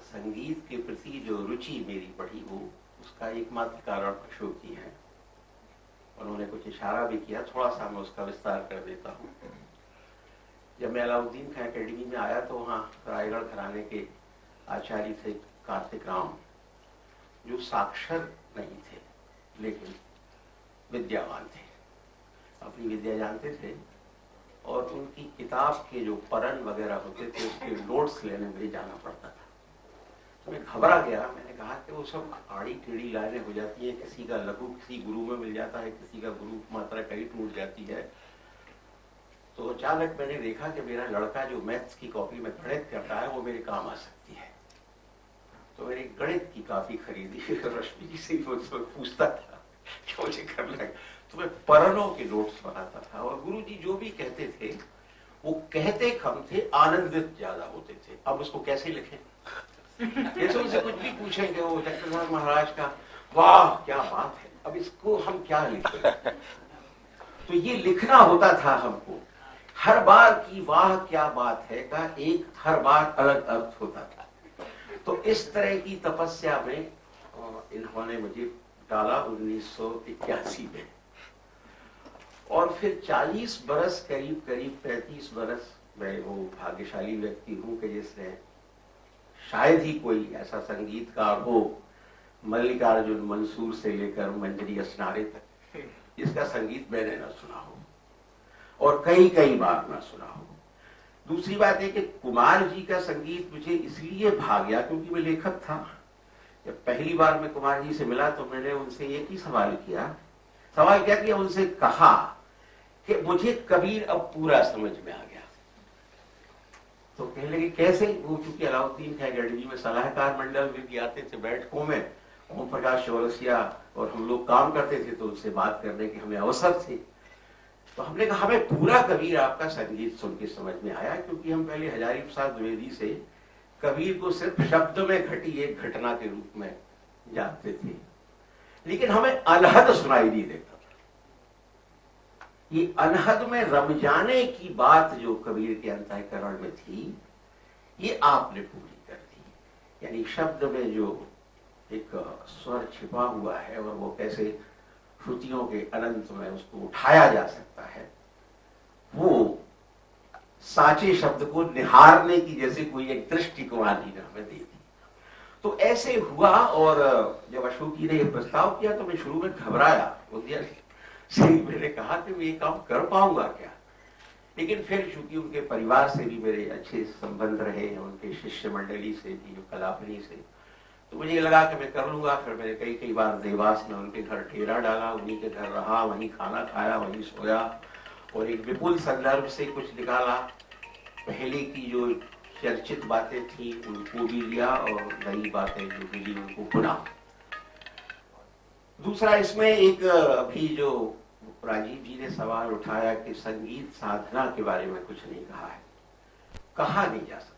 संगीत के प्रति जो रुचि मेरी बढ़ी हो उसका एकमात्र कारण अशोक जी है। उन्होंने कुछ इशारा भी किया, थोड़ा सा मैं उसका विस्तार कर देता हूँ। जब मैं अलाउद्दीन खां एकेडमी में आया तो वहाँ रायगढ़ घराने के आचार्य थे कार्तिक राम, जो साक्षर नहीं थे लेकिन विद्यावान थे, अपनी विद्या जानते थे, और उनकी किताब के जो परन वगैरह होते थे उसके नोट्स लेने मुझे जाना पड़ता था। तो मैं घबरा गया। मैंने कहा कि वो सब आड़ी टेढ़ी लाइनें हो जाती हैं, किसी का लघु किसी गुरु में मिल जाता है, किसी का गुरु मात्रा कहीं टूट जाती है। तो अचानक मैंने देखा कि मेरा लड़का जो मैथ्स की कॉपी में गणित करता है वो मेरे काम आ सकती है। तो मैंने गणित की कॉपी खरीदी। रश्मि जी से पूछता था कि मुझे करना है, तो मैं परनों के नोट्स बनाता था, और गुरु जी जो भी कहते थे वो कहते कम थे, आनंदित ज्यादा होते थे। अब उसको कैसे लिखें? जैसे उनसे कुछ भी पूछेंगे वो चक्रधर महाराज का वाह क्या बात है, अब इसको हम क्या लिखें? तो ये लिखना होता था हमको। हर बार की वाह क्या बात है का एक हर बार अलग अर्थ होता था। तो इस तरह की तपस्या में इन्होंने मुझे डाला 1981 में, और फिर 40 बरस करीब 35 बरस मैं वो भाग्यशाली व्यक्ति हूँ कि जिसने शायद ही कोई ऐसा संगीतकार हो मल्लिकार्जुन मंसूर से लेकर मंजरी असनारे तक जिसका संगीत मैंने न सुना हो, और कई कई बार न सुना हो। दूसरी बात है कि कुमार जी का संगीत मुझे इसलिए भा गया क्योंकि मैं लेखक था। जब पहली बार मैं कुमार जी से मिला तो मैंने उनसे एक ही सवाल किया उनसे कहा कि मुझे कबीर अब पूरा समझ में आ गया। तो कहने लगे कैसे? वो चूंकि अलाउद्दीन अकेडमी में सलाहकार मंडल में भी आते थे बैठकों में, ओम प्रकाश चौरसिया और हम लोग काम करते थे, तो उनसे बात करने के हमें अवसर थे। तो हमने कहा हमें पूरा कबीर आपका संगीत सुन के समझ में आया, क्योंकि हम पहले हजारी प्रसाद द्विवेदी से कबीर को सिर्फ शब्द में घटी एक घटना के रूप में जानते थे, लेकिन हमें अनहद सुनाई नहीं देता था। ये अनहद में रम जाने की बात जो कबीर के अंतःकरण में थी, ये आपने पूरी कर दी। यानी शब्द में जो एक स्वर छिपा हुआ है और वो कैसे श्रुतियों के अनंत में उसको उठाया जा सकता है, वो साचे शब्द को निहारने की जैसे कोई एक दृष्टि कुमार जी ने हमें दे दी। तो ऐसे हुआ, और जब अशोक जी ने यह प्रस्ताव किया तो मैं शुरू में घबराया। मैंने कहा कि मैं ये काम कर पाऊंगा क्या, लेकिन फिर चूंकि उनके परिवार से भी मेरे अच्छे संबंध रहे, उनके शिष्य मंडली से भी, जो कलापनी से, तो मुझे लगा कि मैं कर लूंगा। फिर मैंने कई बार देवास में उनके घर डेरा डाला, उन्हीं के घर रहा, वहीं खाना खाया, वहीं सोया, और एक विपुल संदर्भ से कुछ निकाला। पहले की जो चर्चित बातें थी उनको भी लिया, और नई बातें जो मिली उनको पुनः। दूसरा इसमें एक अभी जो राजीव जी ने सवाल उठाया कि संगीत साधना के बारे में कुछ नहीं कहा है, कहा नहीं जा सकता।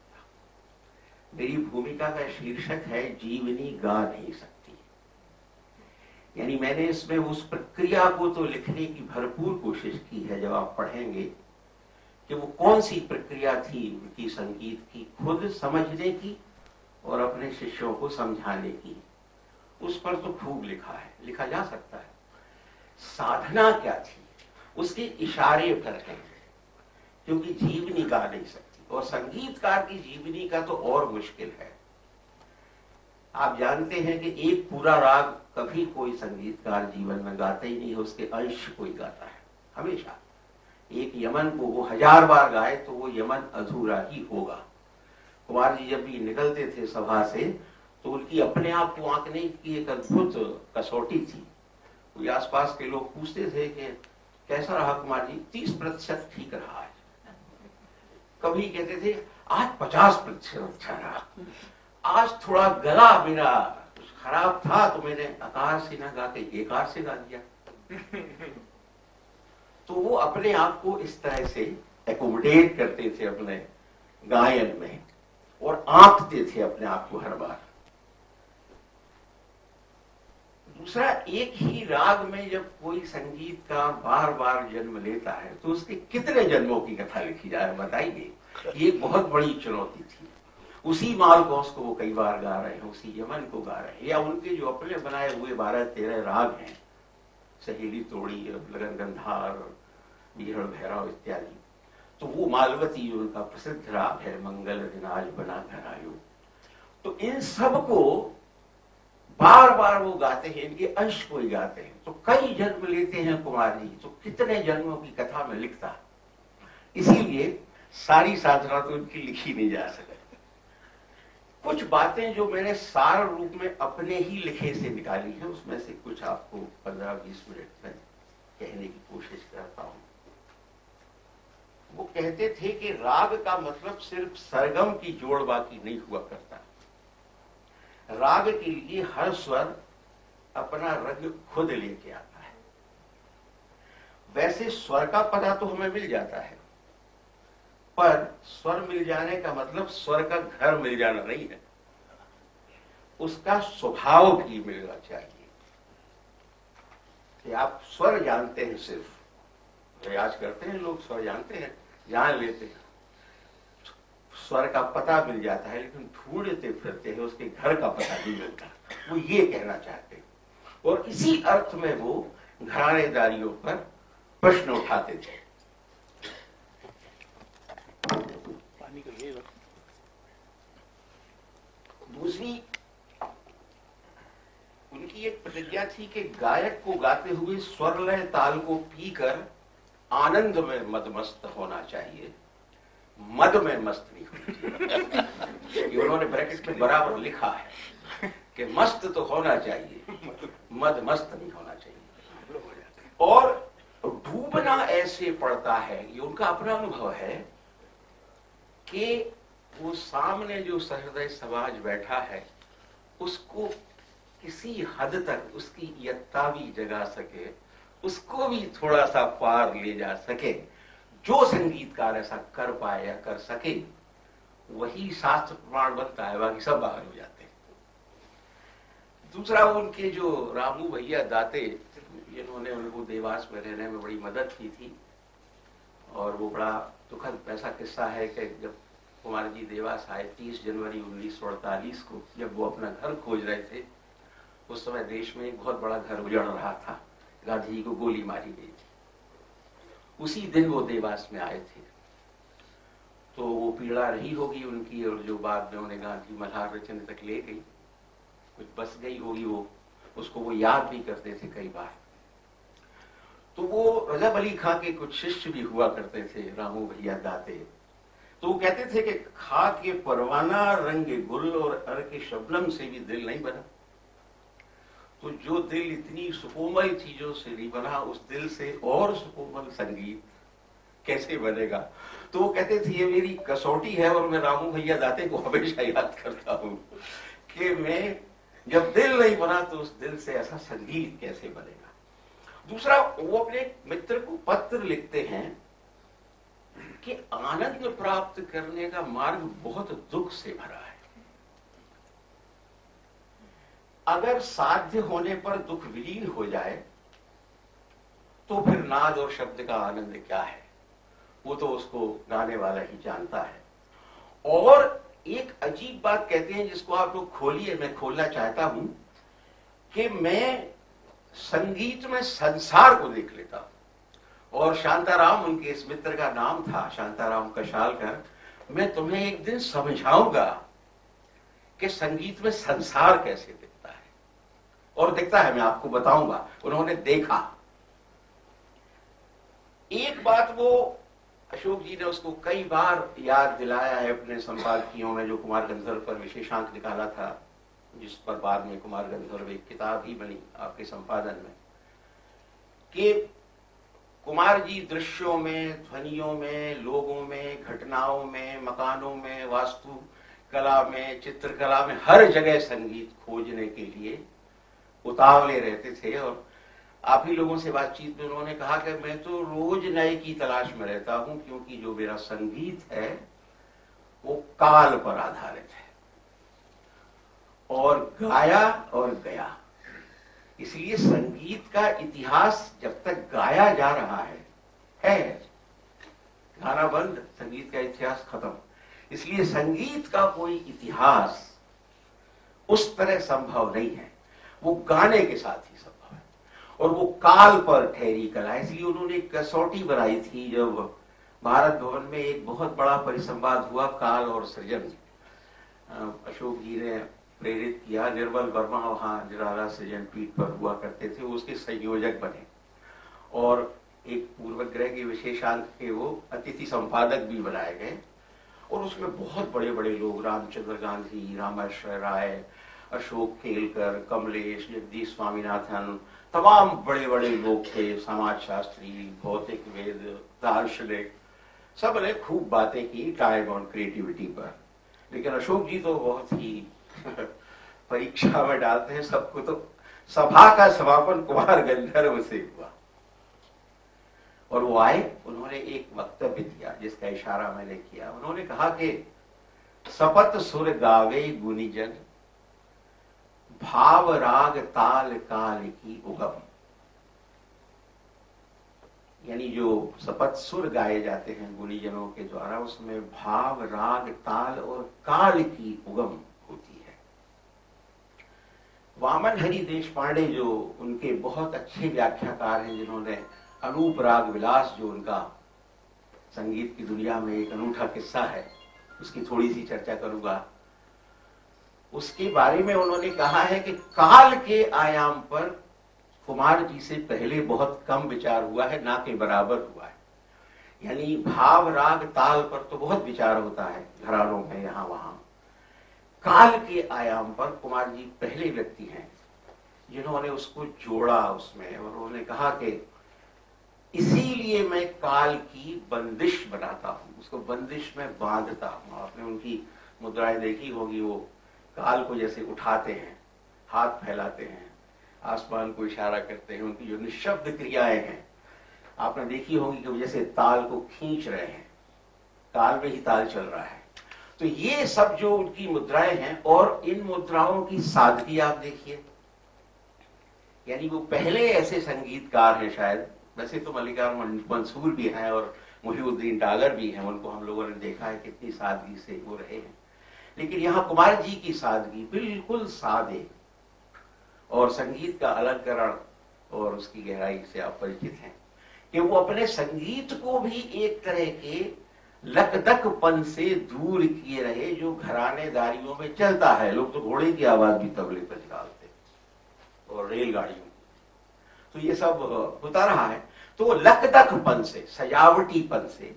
मेरी भूमिका का शीर्षक है जीवनी गा नहीं सकती। यानी मैंने इसमें उस प्रक्रिया को तो लिखने की भरपूर कोशिश की है, जब आप पढ़ेंगे कि वो कौन सी प्रक्रिया थी उनकी संगीत की, खुद समझने की और अपने शिष्यों को समझाने की, उस पर तो खूब लिखा है, लिखा जा सकता है। साधना क्या थी उसके इशारे पर हैं, क्योंकि जीवनी गा नहीं सकती, और संगीतकार की जीवनी का तो और मुश्किल है। आप जानते हैं कि एक पूरा राग कभी कोई संगीतकार जीवन में गाता ही नहीं है, उसके अंश कोई गाता है हमेशा। एक यमन को वो 1000 बार गाए तो वो यमन अधूरा ही होगा। कुमार जी जब भी निकलते थे सभा से तो उनकी अपने आप को आंकने की एक अद्भुत कसौटी थी। कोई आसपास के लोग पूछते थे कि कैसा रहा कुमार जी? 30% ठीक रहा है। कभी कहते थे आज 50% अच्छा रहा, आज थोड़ा गला मेरा खराब था तो मैंने आकार से ना गा के एकार से गा दिया। तो वो अपने आप को इस तरह से एकोमोडेट करते थे अपने गायन में, और आंकते थे अपने आप को हर बार। दूसरा, एक ही राग में जब कोई संगीतकार बार बार जन्म लेता है तो उसके कितने जन्मों की कथा लिखी जाए बताइए। ये बहुत बड़ी चुनौती थी। उसी मालकोस को वो कई बार गा रहे हैं, उसी यमन को गा रहे हैं, या उनके जो अपने बनाए हुए 12-13 राग हैं, सहेली तोड़ी, लगन गंधार, बिहड़ भैरव इत्यादि। तो वो मालवती उनका प्रसिद्ध राग है, मंगल दिन आज बना घर आयो। तो इन सब को बार बार वो गाते हैं, इनके अंश को ही गाते हैं। तो कई जन्म लेते हैं कुमार जी, तो कितने जन्मों की कथा में लिखता। इसीलिए सारी साधना तो इनकी लिखी नहीं जा सकती। कुछ बातें जो मैंने सार रूप में अपने ही लिखे से निकाली है, उसमें से कुछ आपको 15-20 मिनट में कहने की कोशिश करता हूं। वो कहते थे कि राग का मतलब सिर्फ सरगम की जोड़ बाकी नहीं हुआ करता। राग के लिए हर स्वर अपना रंग खुद लेके आता है। वैसे स्वर का पता तो हमें मिल जाता है, पर स्वर मिल जाने का मतलब स्वर का घर मिल जाना नहीं है, उसका स्वभाव भी मिलना चाहिए। कि आप स्वर जानते हैं, सिर्फ रियाज करते हैं लोग, स्वर जानते हैं, जान लेते हैं, स्वर का पता मिल जाता है, लेकिन ढूंढते फिरते हैं, उसके घर का पता नहीं मिलता। वो ये कहना चाहते हैं, और इसी अर्थ में वो घरानेदारियों पर प्रश्न उठाते थे। दूसरी उनकी एक प्रतिज्ञा थी कि गायक को गाते हुए स्वर लय ताल को पीकर आनंद में मदमस्त होना चाहिए, मद में मस्त नहीं होना चाहिए। ये उन्होंने ब्रैकेट में बराबर लिखा है कि मस्त तो होना चाहिए, मद मस्त नहीं होना चाहिए। और डूबना ऐसे पड़ता है, ये उनका अपना अनुभव है कि वो सामने जो सहृदय समाज बैठा है उसको किसी हद तक उसकी यत्ता भी जगा सके, उसको भी थोड़ा सा पार ले जा सके। जो संगीतकार ऐसा कर पाए या कर सके वही शास्त्र प्रमाण बनता है, बाकी सब बाहर हो जाते हैं। दूसरा, उनके जो रामू भैया दाते, इन्होंने उनको देवास में रहने में बड़ी मदद की थी, और वो बड़ा दुखद ऐसा किस्सा है कि जब कुमार जी देवास आए 30 जनवरी 1948 को, जब वो अपना घर खोज रहे थे, उस समय देश में एक बहुत बड़ा घर उजड़ रहा था, गांधी जी को गोली मारी गई थी। उसी दिन वो देवास में आए थे, तो वो पीड़ा रही होगी उनकी, और जो बाद में उन्हें गांधी मल्हार रचने तक ले गई, कुछ बस गई होगी, वो उसको वो याद भी करते थे कई बार। तो वो रजब अली खां के कुछ शिष्य भी हुआ करते थे, रामू भैया दाते। तो वो कहते थे कि खा के परवाना रंग गुल और अर के शबनम से भी दिल नहीं बना। तो जो दिल इतनी सुकोमल चीजों से नहीं बना, उस दिल से और सुकोमल संगीत कैसे बनेगा। तो वो कहते थे ये मेरी कसौटी है, और मैं रामू भैया दाते को हमेशा याद करता हूँ कि मैं जब दिल नहीं बना तो उस दिल से ऐसा संगीत कैसे बनेगा। दूसरा, वो अपने मित्र को पत्र लिखते हैं कि आनंद प्राप्त करने का मार्ग बहुत दुख से भरा है। अगर साध्य होने पर दुख विलीन हो जाए तो फिर नाद और शब्द का आनंद क्या है, वो तो उसको गाने वाला ही जानता है। और एक अजीब बात कहते हैं जिसको आप लोग खोलिए, मैं खोलना चाहता हूं, कि मैं संगीत में संसार को देख लेता हूं। और शांताराम उनके इस मित्र का नाम था, शांताराम कशालकर। मैं तुम्हें एक दिन समझाऊंगा कि संगीत में संसार कैसे दिखता है, और दिखता है, मैं आपको बताऊंगा। उन्होंने देखा। एक बात वो अशोक जी ने उसको कई बार याद दिलाया है अपने संपादकियों में, जो कुमार गंधर्व पर विशेषांक निकाला था, जिस पर बाद में कुमार गंधर्व एक किताब ही बनी आपके संपादन में, कि कुमार जी दृश्यों में, ध्वनियों में, लोगों में, घटनाओं में, मकानों में, वास्तु कला में, चित्रकला में, हर जगह संगीत खोजने के लिए उतावले रहते थे। और आप ही लोगों से बातचीत में उन्होंने कहा कि मैं तो रोज नए की तलाश में रहता हूं, क्योंकि जो मेरा संगीत है वो काल पर आधारित है, और गाया और गया। इसलिए संगीत का इतिहास जब तक गाया जा रहा है, गाना बंद, संगीत का इतिहास खत्म। इसलिए संगीत का कोई इतिहास उस तरह संभव नहीं है, वो गाने के साथ ही संभव है, और वो काल पर ठहरी कला। इसलिए उन्होंने एक कसौटी बनाई थी, जब भारत भवन में एक बहुत बड़ा परिसंवाद हुआ काल और सृजन, अशोक जी ने प्रेरित किया। निर्मल वर्मा वहाँ निराला सृजन पीठ पर हुआ करते थे, वो उसके संयोजक बने और एक पूर्वग्रह के विशेषांक के वो अतिथि संपादक भी बनाए गए। और उसमें बहुत बड़े बड़े लोग, रामचंद्र गांधी, रामेश्वर राय, अशोक केलकर, कमलेश, जगदीश स्वामीनाथन, तमाम बड़े बड़े लोग थे, समाजशास्त्री, भौतिक वेद, दार्शनिक, सब ने खूब बातें की टाइम और क्रिएटिविटी पर। लेकिन अशोक जी तो बहुत ही परीक्षा में डालते हैं सबको। तो सभा का समापन कुमार गंधर्व से हुआ और वो आए, उन्होंने एक वक्तव्य दिया जिसका इशारा मैंने किया। उन्होंने कहा कि सपत सुर गावे गुनीजन, भाव राग ताल काल की उगम। यानी जो सपत सुर गाए जाते हैं गुनीजनों के द्वारा, उसमें भाव राग ताल और काल की उगम होती है। वामन हरि देशपांडे जो उनके बहुत अच्छे व्याख्याकार हैं, जिन्होंने अनूप राग विलास, जो उनका संगीत की दुनिया में एक अनूठा किस्सा है, उसकी थोड़ी सी चर्चा करूंगा। उसके बारे में उन्होंने कहा है कि काल के आयाम पर कुमार जी से पहले बहुत कम विचार हुआ है, ना के बराबर हुआ है। यानी भाव राग ताल पर तो बहुत विचार होता है घरानों में, यहां वहां। काल के आयाम पर कुमार जी पहले व्यक्ति हैं जिन्होंने उसको जोड़ा उसमें। और उन्होंने कहा कि इसीलिए मैं काल की बंदिश बनाता हूं, उसको बंदिश में बांधता हूं। आपने उनकी मुद्राएं देखी होगी, वो काल को जैसे उठाते हैं, हाथ फैलाते हैं, आसमान को इशारा करते हैं। उनकी जो निशब्द क्रियाएं हैं आपने देखी होगी कि जैसे ताल को खींच रहे हैं, ताल में ही ताल चल रहा है। तो ये सब जो उनकी मुद्राएं हैं, और इन मुद्राओं की सादगी आप देखिए। यानी वो पहले ऐसे संगीतकार हैं शायद, वैसे तो मल्लिकार्जुन मंसूर भी हैं और मुहिउद्दीन डागर भी हैं, उनको हम लोगों ने देखा है कितनी सादगी से वो रहे हैं। लेकिन यहाँ कुमार जी की सादगी बिल्कुल सादे, और संगीत का अलंकरण और उसकी गहराई से आप परिचित हैं कि वो अपने संगीत को भी एक तरह के लकदकपन से दूर किए रहे, जो घरानेदारियों में चलता है। लोग तो घोड़े की आवाज भी तबले पर निकालते और रेलगाड़ियों, तो ये सब होता रहा है। तो वो लकदकपन से, सजावटीपन से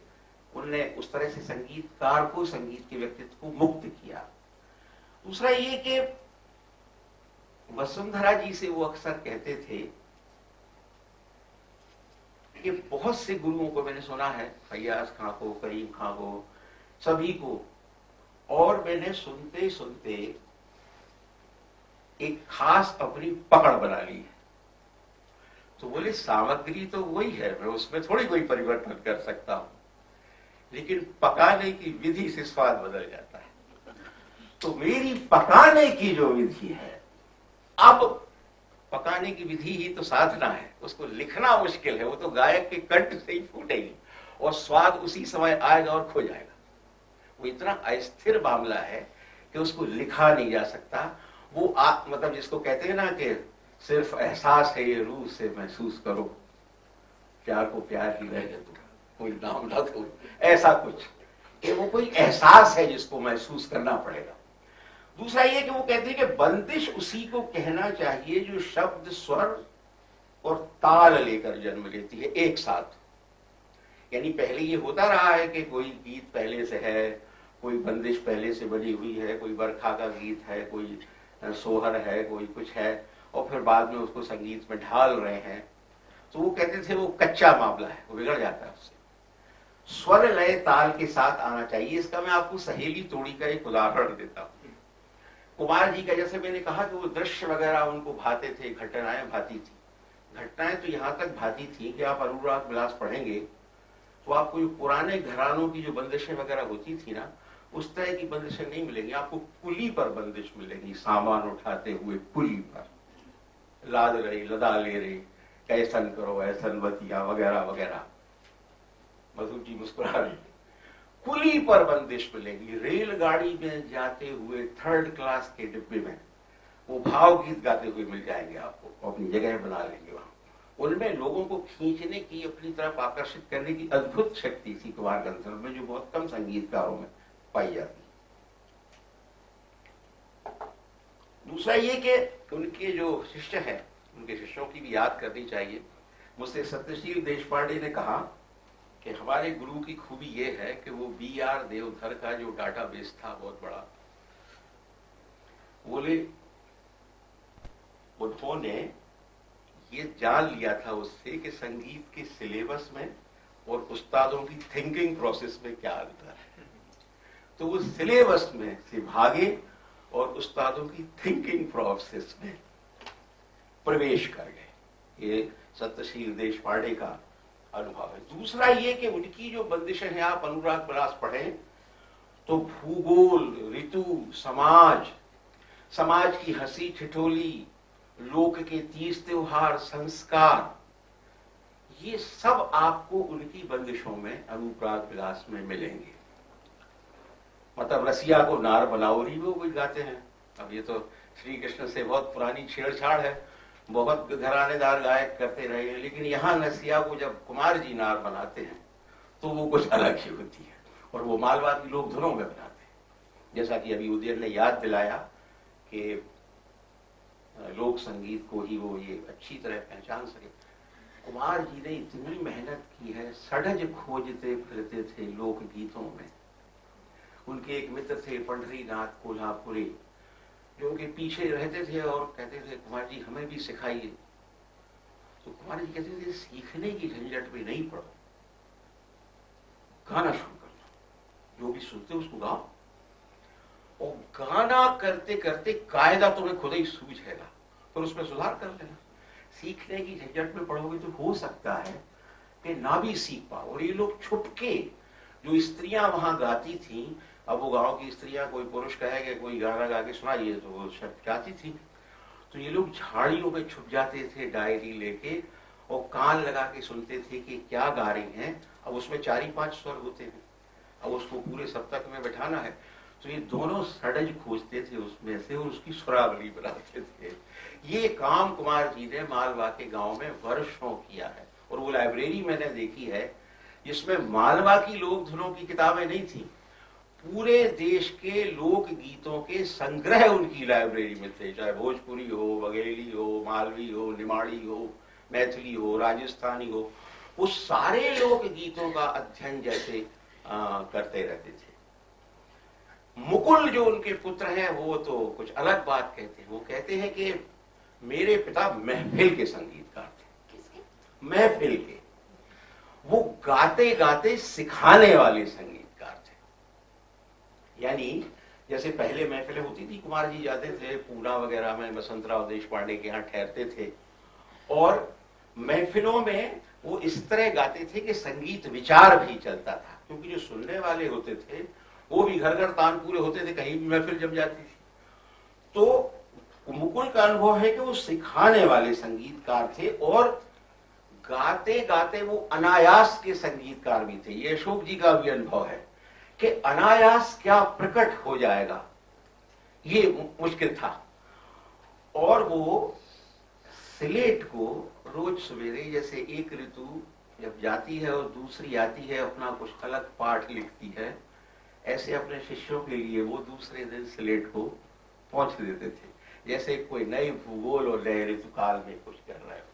उनने उस तरह से संगीतकार को, संगीत के व्यक्तित्व को मुक्त किया। दूसरा ये कि वसुंधरा जी से वो अक्सर कहते थे कि बहुत से गुरुओं को मैंने सुना है, फैयाज खां को, करीम खां को, सभी को, और मैंने सुनते सुनते एक खास अपनी पकड़ बना ली है। तो बोले सामग्री तो वही है, मैं उसमें थोड़ी कोई परिवर्तन कर सकता हूं, लेकिन पकाने की विधि से स्वाद बदल जाता है। तो मेरी पकाने की जो विधि है, अब पकाने की विधि ही तो साधना है, उसको लिखना मुश्किल है, वो तो गायक के कंठ से ही फूटेगी और स्वाद उसी समय आएगा और खो जाएगा। वो इतना अस्थिर मामला है कि उसको लिखा नहीं जा सकता। वो मतलब जिसको कहते हैं ना कि सिर्फ एहसास है ये, रूह से महसूस करो, प्यार को प्यार ही रह दो, कोई नाम ना दो, ऐसा कुछ कि वो कोई एहसास है जिसको महसूस करना पड़ेगा। दूसरा ये कि वो कहते हैं कि बंदिश उसी को कहना चाहिए जो शब्द, स्वर और ताल लेकर जन्म लेती है एक साथ। यानी पहले ये होता रहा है कि कोई गीत पहले से है, कोई बंदिश पहले से बनी हुई है, कोई बरखा का गीत है, कोई सोहर है, कोई कुछ है, और फिर बाद में उसको संगीत में ढाल रहे हैं। तो वो कहते थे वो कच्चा मामला है, वो बिगड़ जाता है उससे। स्वर लय ताल के साथ आना चाहिए। इसका मैं आपको सहेली तोड़ी का एक उदाहरण देता हूँ। कुमार जी का, जैसे मैंने कहा कि वो दृश्य वगैरह उनको भाते थे, घटनाएं भाती थी। घटनाएं तो यहां तक भाती थी कि आप अनुराग विलास पढ़ेंगे तो आपको जो पुराने घरानों की जो बंदिशें वगैरह होती थी ना, उस तरह की बंदिशें नहीं मिलेंगी आपको। कुली पर बंदिश मिलेगी, सामान उठाते हुए कुली पर, लाद रही, लदा ले रही, कैसन करो ऐसन बतिया वगैरह वगैरह। मधुर जी मुस्कुरा रही। कुली पर बंदिश मिलेगी। रेलगाड़ी में जाते हुए थर्ड क्लास के डिब्बे में वो भावगीत गाते हुए मिल जाएंगे आपको, अपनी जगह बना लेंगे वहां। उनमें लोगों को खींचने की, अपनी तरफ आकर्षित करने की अद्भुत शक्ति थी कुमार गंधर्व में, जो बहुत कम संगीतकारों में पाई जाती। दूसरा ये कि उनके जो शिष्य हैं, उनके शिष्यों की भी याद करनी चाहिए। मुझसे सत्यशील देशपांडे ने कहा कि हमारे गुरु की खूबी ये है कि वो B.R. देवधर का जो डाटाबेस था बहुत बड़ा, बोले उन्होंने ये जान लिया था उससे कि संगीत के सिलेबस में और उस्तादों की थिंकिंग प्रोसेस में क्या अंतर है। तो वो सिलेबस में से भागे और उस्तादों की थिंकिंग प्रोसेस में प्रवेश कर गए। ये सत्यशील देशपांडे का अनुभव है। दूसरा ये कि उनकी जो बंदिशें हैं, आप अनुराग विलास पढ़ें तो भूगोल, ऋतु, समाज की हंसी ठिठोली, लोक के तीज त्योहार, संस्कार, ये सब आपको उनकी बंदिशों में अनुराग विलास में मिलेंगे। मतलब रसिया को नार बनावरी वो कुछ गाते हैं। अब ये तो श्री कृष्ण से बहुत पुरानी छेड़छाड़ है, बहुत घरानेदार गायक करते रहे हैं, लेकिन यहाँ रसिया को जब कुमार जी नार बनाते हैं तो वो कुछ अलग ही होती है, और वो मालवा की लोग धुनों में बनाते हैं। जैसा कि अभी उदय ने याद दिलाया कि लोक संगीत को ही वो ये अच्छी तरह पहचान सके। कुमार जी ने इतनी मेहनत की है, सड़ज खोजते फिरते थे लोक गीतों में। उनके एक मित्र थे पंढरीनाथ कोल्हापुरी, जो उनके पीछे रहते थे और कहते थे कुमार जी हमें भी सिखाइए। तो कुमार जी कहते थे सीखने की झंझट में नहीं पड़ो, गाना शुरू करना, जो भी सुनते उसको गाओ, और गाना करते करते कायदा तुम्हें खुद ही सूझ जाएगा, फिर उसमें सुधार कर लेना। सीखने की झंझट में पढ़ोगे तो हो सकता है कि ना भी सीख पाओ। और ये लोग छुपके, जो स्त्रियां वहां गाती थी, अब वो गांव की स्त्रियां, कोई पुरुष कहेगा कोई गाना गा के सुनाइए तो वो शब्द गाती थी, तो ये लोग झाड़ियों में छुप जाते थे डायरी लेके और कान लगा के सुनते थे कि क्या गा रही हैं। अब उसमें 4-5 स्वर होते हैं, अब उसको पूरे सप्तक में बैठाना है, तो ये दोनों सड़ज खोजते थे उसमें से और उसकी सुरावली बनाते थे। ये काम कुमार जी ने मालवा के गांव में वर्षों किया है। और वो लाइब्रेरी मैंने देखी है जिसमें मालवा की लोक धुनों की किताबें नहीं थी, पूरे देश के लोक गीतों के संग्रह उनकी लाइब्रेरी में थे, चाहे भोजपुरी हो, बघेली हो, मालवी हो, निमाड़ी हो, मैथिली हो, राजस्थानी हो, वो सारे लोक गीतों का अध्ययन जैसे करते रहते थे। मुकुल जो उनके पुत्र हैं वो तो कुछ अलग बात कहते हैं। वो कहते हैं कि मेरे पिता महफिल के संगीतकार थे। महफिल के, वो गाते गाते सिखाने वाले संगीतकार थे। यानी जैसे पहले महफिलें होती थी, कुमार जी जाते थे पूना वगैरह में, बसंतराव देशपांडे के यहाँ ठहरते थे, और महफिलों में वो इस तरह गाते थे कि संगीत विचार भी चलता था, क्योंकि जो सुनने वाले होते थे वो भी घर घर तानपुरे होते थे, कहीं भी महफिल जम जाती थी। तो मुकुल का अनुभव है कि वो सिखाने वाले संगीतकार थे और गाते गाते वो अनायास के संगीतकार भी थे। ये अशोक जी का भी अनुभव है कि अनायास क्या प्रकट हो जाएगा, ये मुश्किल था। और वो स्लेट को रोज सवेरे, जैसे एक ऋतु जब जाती है और दूसरी आती है, अपना कुछ अलग पाठ लिखती है, ऐसे अपने शिष्यों के लिए वो दूसरे दिन स्लेट को पहुंच देते थे, जैसे कोई नई भूगोल और नए ऋतुकाल में कुछ कर रहे हो।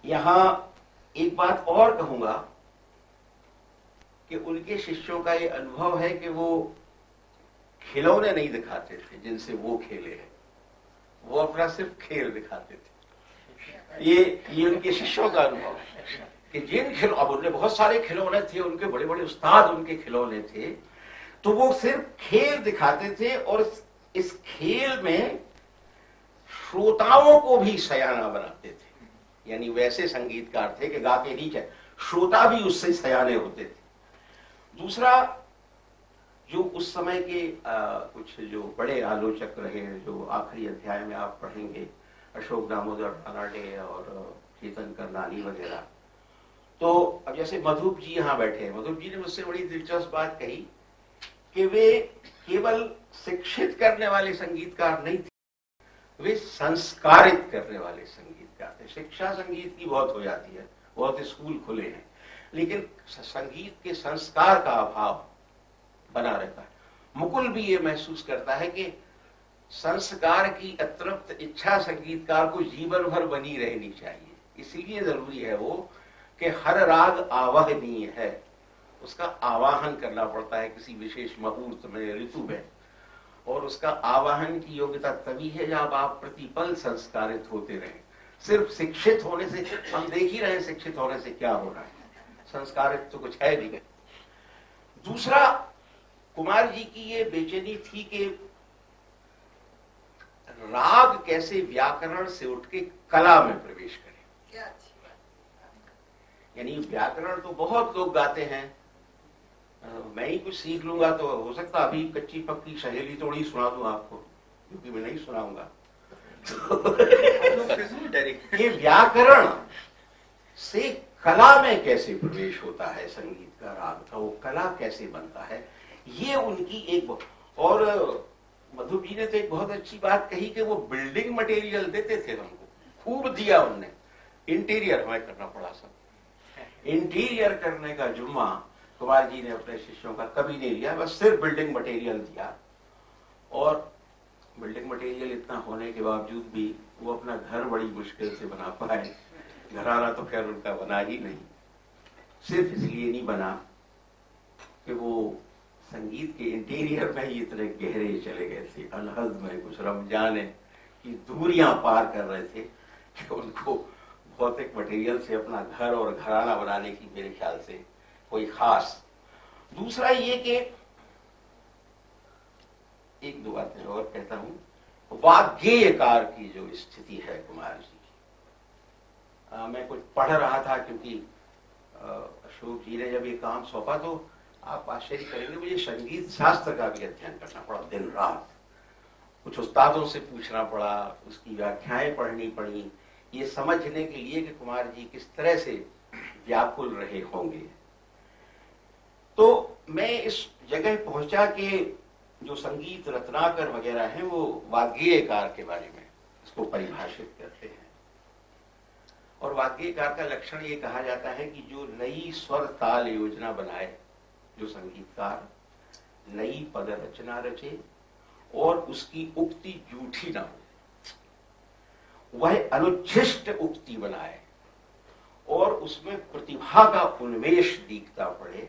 यहां एक बात और कहूंगा कि उनके शिष्यों का ये अनुभव है कि वो खिलौने नहीं दिखाते थे जिनसे वो खेले हैं, वो अपना सिर्फ खेल दिखाते थे। ये उनके शिष्यों का अनुभव है कि जिन अब उनके बहुत सारे खिलौने थे, उनके बड़े बड़े उस्ताद उनके खिलौने थे, तो वो सिर्फ खेल दिखाते थे और इस खेल में श्रोताओं को भी सयाना बनाते थे। यानी वैसे संगीतकार थे कि गाते नहीं थे, श्रोता भी उससे सयाने होते थे। दूसरा, जो उस समय के कुछ जो बड़े आलोचक रहे, जो आखिरी अध्याय में आप पढ़ेंगे, अशोक दामोदर रानडे और चेतन करनानी वगैरह, तो अब जैसे मधुप जी यहाँ बैठे हैं, मधुप जी ने मुझसे बड़ी दिलचस्प बात कही कि वे केवल शिक्षित करने वाले संगीतकार नहीं थे, वे संस्कारित करने वाले संगीतकार थे। शिक्षा संगीत की बहुत हो जाती है, बहुत स्कूल खुले हैं, लेकिन संगीत के संस्कार का अभाव बना रहता है। मुकुल भी ये महसूस करता है कि संस्कार की अतृप्त इच्छा संगीतकार को जीवन भर बनी रहनी चाहिए। इसलिए जरूरी है वो कि हर राग आवाहनीय है, उसका आवाहन करना पड़ता है किसी विशेष मुहूर्त में, ऋतु में, और उसका आवाहन की योग्यता तभी है जब आप प्रतिपल संस्कारित होते रहें। सिर्फ शिक्षित होने से, हम देख ही रहे हैं शिक्षित होने से क्या हो रहा है, संस्कारित तो कुछ है नहीं। दूसरा, कुमार जी की ये बेचैनी थी कि राग कैसे व्याकरण से उठ के कला में प्रवेश करे। यानी व्याकरण तो बहुत लोग गाते हैं, मैं ही कुछ सीख लूंगा तो हो सकता अभी कच्ची पक्की सहेली थोड़ी सुना दूं आपको, क्योंकि मैं नहीं सुनाऊंगा। ये व्याकरण से कला में कैसे प्रवेश होता है, संगीत का राग का वो कला कैसे बनता है, ये उनकी एक। और मधु जी ने तो एक बहुत अच्छी बात कही कि वो बिल्डिंग मटेरियल देते थे हमको, खूब दिया उनने। इंटीरियर हमें करना पड़ा, सब इंटीरियर करने का जुम्मा कुमार जी ने अपने शिष्यों का कभी नहीं लिया, बस सिर्फ बिल्डिंग मटेरियल दिया। और बिल्डिंग मटेरियल इतना होने के बावजूद भी वो अपना घर बड़ी मुश्किल से बना पाए। घराना तो खैर उनका बना ही नहीं, सिर्फ इसलिए नहीं बना कि वो संगीत के इंटीरियर में ही इतने गहरे चले गए थे, अलहद में कुछ रमजाने की दूरियां पार कर रहे थे कि उनको भौतिक मटेरियल से अपना घर और घराना बनाने की मेरे ख्याल से कोई खास। दूसरा ये कि एक दो बातें और कहता हूं, वाग्गेयकार की जो स्थिति है कुमार जी की, मैं कुछ पढ़ रहा था क्योंकि अशोक जी ने जब ये काम सौंपा तो आप आश्चर्य करेंगे, मुझे संगीत शास्त्र का भी अध्ययन करना पड़ा दिन रात, कुछ उस्तादों से पूछना पड़ा, उसकी व्याख्याएं पढ़नी पड़ी, ये समझने के लिए कि कुमार जी किस तरह से व्याकुल रहे होंगे। तो मैं इस जगह पहुंचा कि जो संगीत रत्नाकर वगैरह हैं वो वाग्गेयकार के बारे में इसको परिभाषित करते हैं। और वाग्गेयकार का लक्षण ये कहा जाता है कि जो नई स्वर ताल योजना बनाए, जो संगीतकार नई पद रचना रचे और उसकी उक्ति झूठी ना हो, वह अनुच्छिष्ट उक्ति बनाए और उसमें प्रतिभा का उन्मेष दिखता पड़े,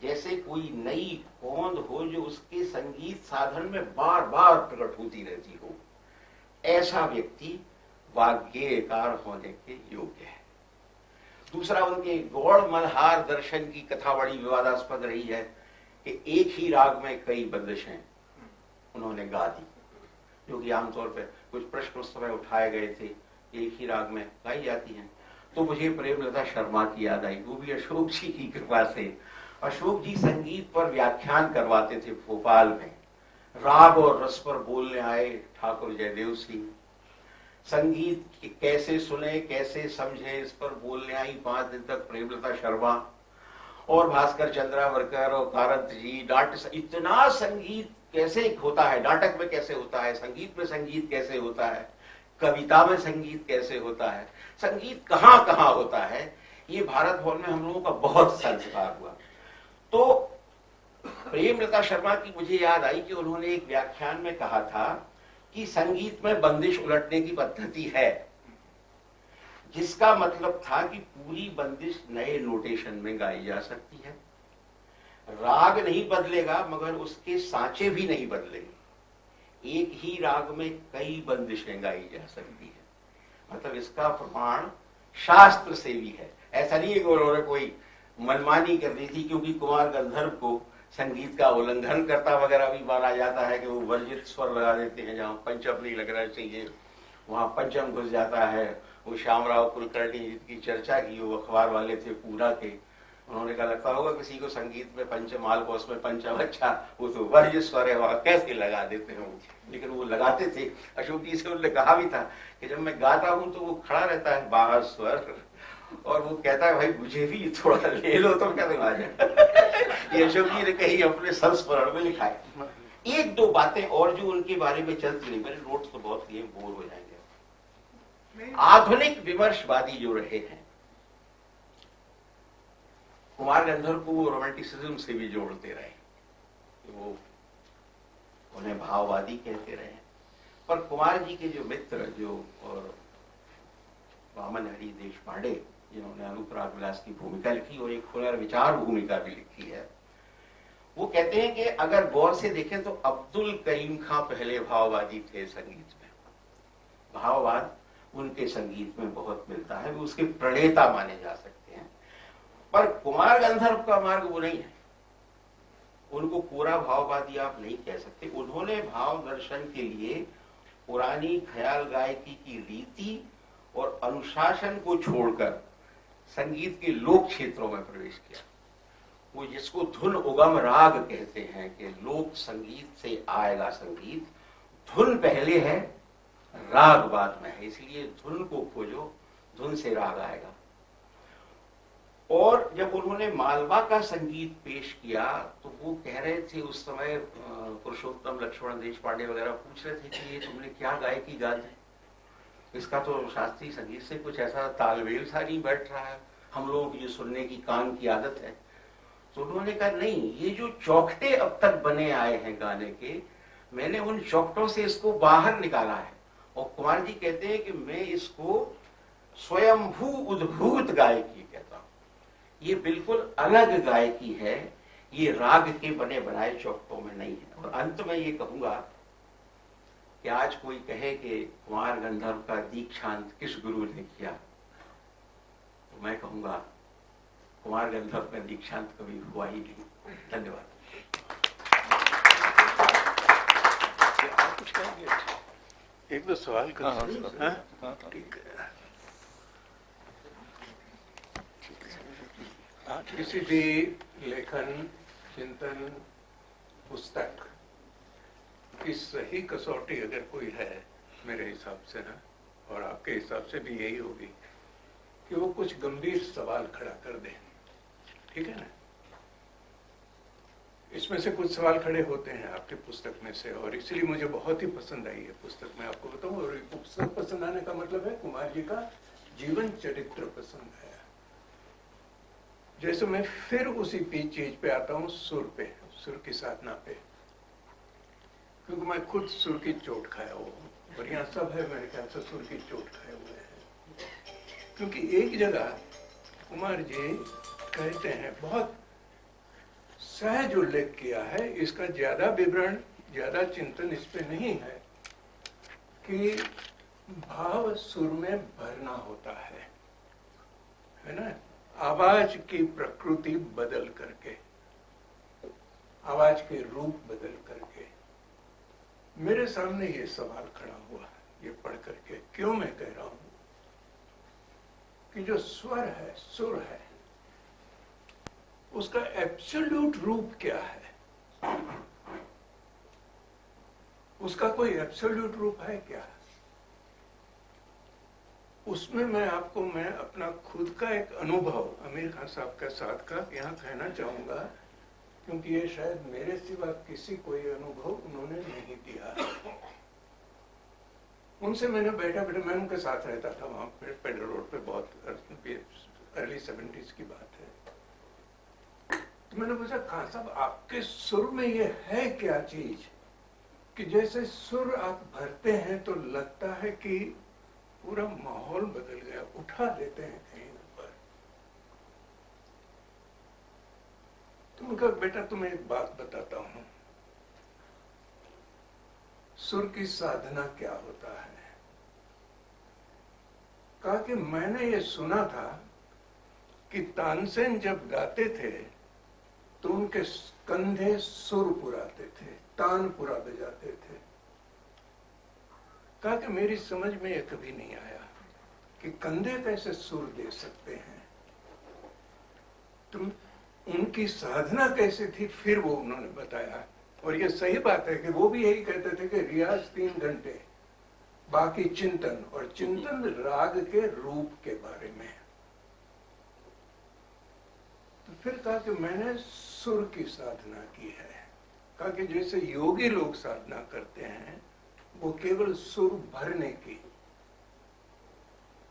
जैसे कोई नई होंद हो जो उसके संगीत साधन में बार बार प्रकट होती रहती हो, ऐसा व्यक्ति वाग्गेयकार होने के योग्य है। दूसरा, उनके गौड़ मल्हार दर्शन की कथा बड़ी विवादास्पद रही है कि एक ही राग में कई बंदिशें उन्होंने गा दी, जो कि आमतौर पर कुछ प्रश्न उस समय उठाए गए थे, एक ही राग में गाई जाती हैं। तो मुझे प्रेमलता शर्मा की याद आई, वो भी अशोक जी की कृपा से। अशोक जी संगीत पर व्याख्यान करवाते थे भोपाल में, राग और रस पर बोलने आए ठाकुर जयदेव सिंह, संगीत कैसे सुने कैसे समझे इस पर बोलने आई 5 दिन तक प्रेमलता शर्मा और भास्कर चंद्रावरकर और कारंत जी। नाट्य, इतना संगीत कैसे होता है, नाटक में कैसे होता है, संगीत में संगीत कैसे होता है, कविता में संगीत कैसे होता है, संगीत कहाँ कहाँ होता है, ये भारत भवन में हम लोगों का बहुत संस्कार हुआ। तो प्रेमलता शर्मा की मुझे याद आई कि उन्होंने एक व्याख्यान में कहा था कि संगीत में बंदिश उलटने की पद्धति है, जिसका मतलब था कि पूरी बंदिश नए नोटेशन में गाई जा सकती है, राग नहीं बदलेगा मगर उसके सांचे भी नहीं बदलेंगे, एक ही राग में कई बंदिशें गाई जा सकती है। मतलब इसका प्रमाण शास्त्र से भी है। ऐसा नहीं है कि उन्होंने कोई मनमानी कर दी थी, क्योंकि कुमार गंधर्व को संगीत का उल्लंघन करता वगैरह भी माना जाता है कि वो वर्जित स्वर लगा देते हैं, जहां पंचम नहीं लगना चाहिए वहां पंचम घुस जाता है। वो श्यामराव कुलकर्णी जिनकी चर्चा की, वो अखबार वाले थे पूरा के, उन्होंने कहा लगता होगा किसी को संगीत में पंचमाल को उसमें पंचम अच्छा, वो तो वर्जित स्वर है वहां कैसे लगा देते हैं, लेकिन वो लगाते थे। अशोक जी से उन्होंने कहा भी था कि जब मैं गाता हूं तो वो खड़ा रहता है बाहर स्वर और वो कहता है भाई मुझे भी थोड़ा ले लो, तो क्या आ जाए। ये अशोक जी ने कहीं अपने संस्मरण में लिखा है। एक दो बातें और जो उनके बारे में चलती नहीं, मेरे नोट्स तो बहुत ही बोर हो जाएंगे। आधुनिक विमर्शवादी जो रहे हैं, कुमार गंधर्व को वो रोमांटिसिज्म से भी जोड़ते रहे, वो उन्हें भाववादी कहते रहे। पर कुमार जी के जो मित्र जो और वामन हरि देशपांडे, जिन्होंने अनुप्राग विलास की भूमिका लिखी और एक पुनर्विचार भूमिका भी लिखी है, वो कहते हैं कि अगर गौर से देखें तो अब्दुल करीम खां पहले भाववादी थे संगीत में। भाववाद उनके संगीत में बहुत मिलता है, वो उसके प्रणेता माने जा सकते हैं। पर कुमार गंधर्व का मार्ग वो नहीं है, उनको पूरा भाववादी आप नहीं कह सकते। उन्होंने भाव दर्शन के लिए पुरानी ख्याल गायकी की रीति और अनुशासन को छोड़कर संगीत के लोक क्षेत्रों में प्रवेश किया। वो जिसको धुन उगम राग कहते हैं कि लोक संगीत से आएगा संगीत, धुन पहले है राग बाद में है, इसलिए धुन को खोजो, धुन से राग आएगा। और जब उन्होंने मालवा का संगीत पेश किया तो वो कह रहे थे, उस समय पुरुषोत्तम लक्ष्मण देशपांडे वगैरह पूछ रहे थे कि ये तुमने क्या गायकी गा दी, इसका तो शास्त्रीय संगीत से कुछ ऐसा तालमेल सा नहीं बैठ रहा है, हम लोगों की जो सुनने की कान की आदत है। तो उन्होंने कहा नहीं, ये जो चौखटे अब तक बने आए हैं गाने के, मैंने उन चौखटों से इसको बाहर निकाला है। और कुमार जी कहते हैं कि मैं इसको स्वयंभू उद्भूत गायकी कहता हूं, ये बिल्कुल अलग गायकी है, ये राग के बने बनाए चौखटों में नहीं है। और अंत में ये कहूंगा कि आज कोई कहे कि कुमार गंधर्व का दीक्षांत किस गुरु ने किया, तो मैं कहूंगा कुमार गंधर्व का दीक्षांत कभी हुआ ही नहीं। धन्यवाद। आप कुछ कहेंगे? एक दो सवाल कर ठीक है। किसी भी लेखन, चिंतन, पुस्तक की सही कसौटी अगर कोई है, मेरे हिसाब से ना, और आपके हिसाब से भी यही होगी कि वो कुछ गंभीर सवाल खड़ा कर दे। ठीक है ना? इसमें से कुछ सवाल खड़े होते हैं आपकी पुस्तक में से, और इसलिए मुझे बहुत ही पसंद आई है पुस्तक, मैं आपको बताऊं। और पुस्तक पसंद आने का मतलब है कुमार जी का जीवन चरित्र पसंद आया। जैसे मैं फिर उसी चीज पे आता हूँ, सुर पे, सुर की साधना पे, क्योंकि मैं खुद सुर की चोट खाया हुआ हूँ, और यहाँ सब है मेरे ख्याल से सुर की चोट खाए हुए हैं। क्योंकि एक जगह कुमार जी कहते हैं, बहुत सहज उल्लेख किया है, इसका ज्यादा विवरण, ज्यादा चिंतन इस पे नहीं है, कि भाव सुर में भरना होता है ना? आवाज की प्रकृति बदल करके, आवाज के रूप बदल करके। मेरे सामने ये सवाल खड़ा हुआ ये पढ़ करके, क्यों मैं कह रहा हूं कि जो स्वर है, सुर है, उसका एब्सोल्यूट रूप क्या है? उसका कोई एब्सोल्यूट रूप है क्या? उसमें मैं अपना खुद का एक अनुभव आमिर खान साहब के साथ का यहाँ कहना चाहूंगा, क्योंकि ये शायद मेरे सिवा किसी कोई अनुभव उन्होंने नहीं दिया। उनसे मैंने बैठा मैं उनके साथ रहता था वहां पेडर रोड पे, बहुत अर्ली 70s की बात है। तो मैंने पूछा, खान साहब आपके सुर में ये है क्या चीज कि जैसे सुर आप भरते हैं तो लगता है कि पूरा माहौल बदल गया, उठा लेते हैं कहीं ऊपर। तो उनका, बेटा तुम्हें एक बात बताता हूं, सुर की साधना क्या होता है। कहा कि मैंने ये सुना था कि तानसेन जब गाते थे तो उनके कंधे सुर पुराते थे, तानपुरा बजाते थे। कहा कि मेरी समझ में ये कभी नहीं आया कि कंधे कैसे सुर दे सकते हैं, तुम उनकी साधना कैसे थी, फिर वो उन्होंने बताया। और ये सही बात है कि वो भी यही कहते थे कि रियाज 3 घंटे, बाकी चिंतन, और चिंतन राग के रूप के बारे में। तो फिर कहा कि मैंने सुर की साधना की है। कहा कि जैसे योगी लोग साधना करते हैं वो केवल सुर भरने की,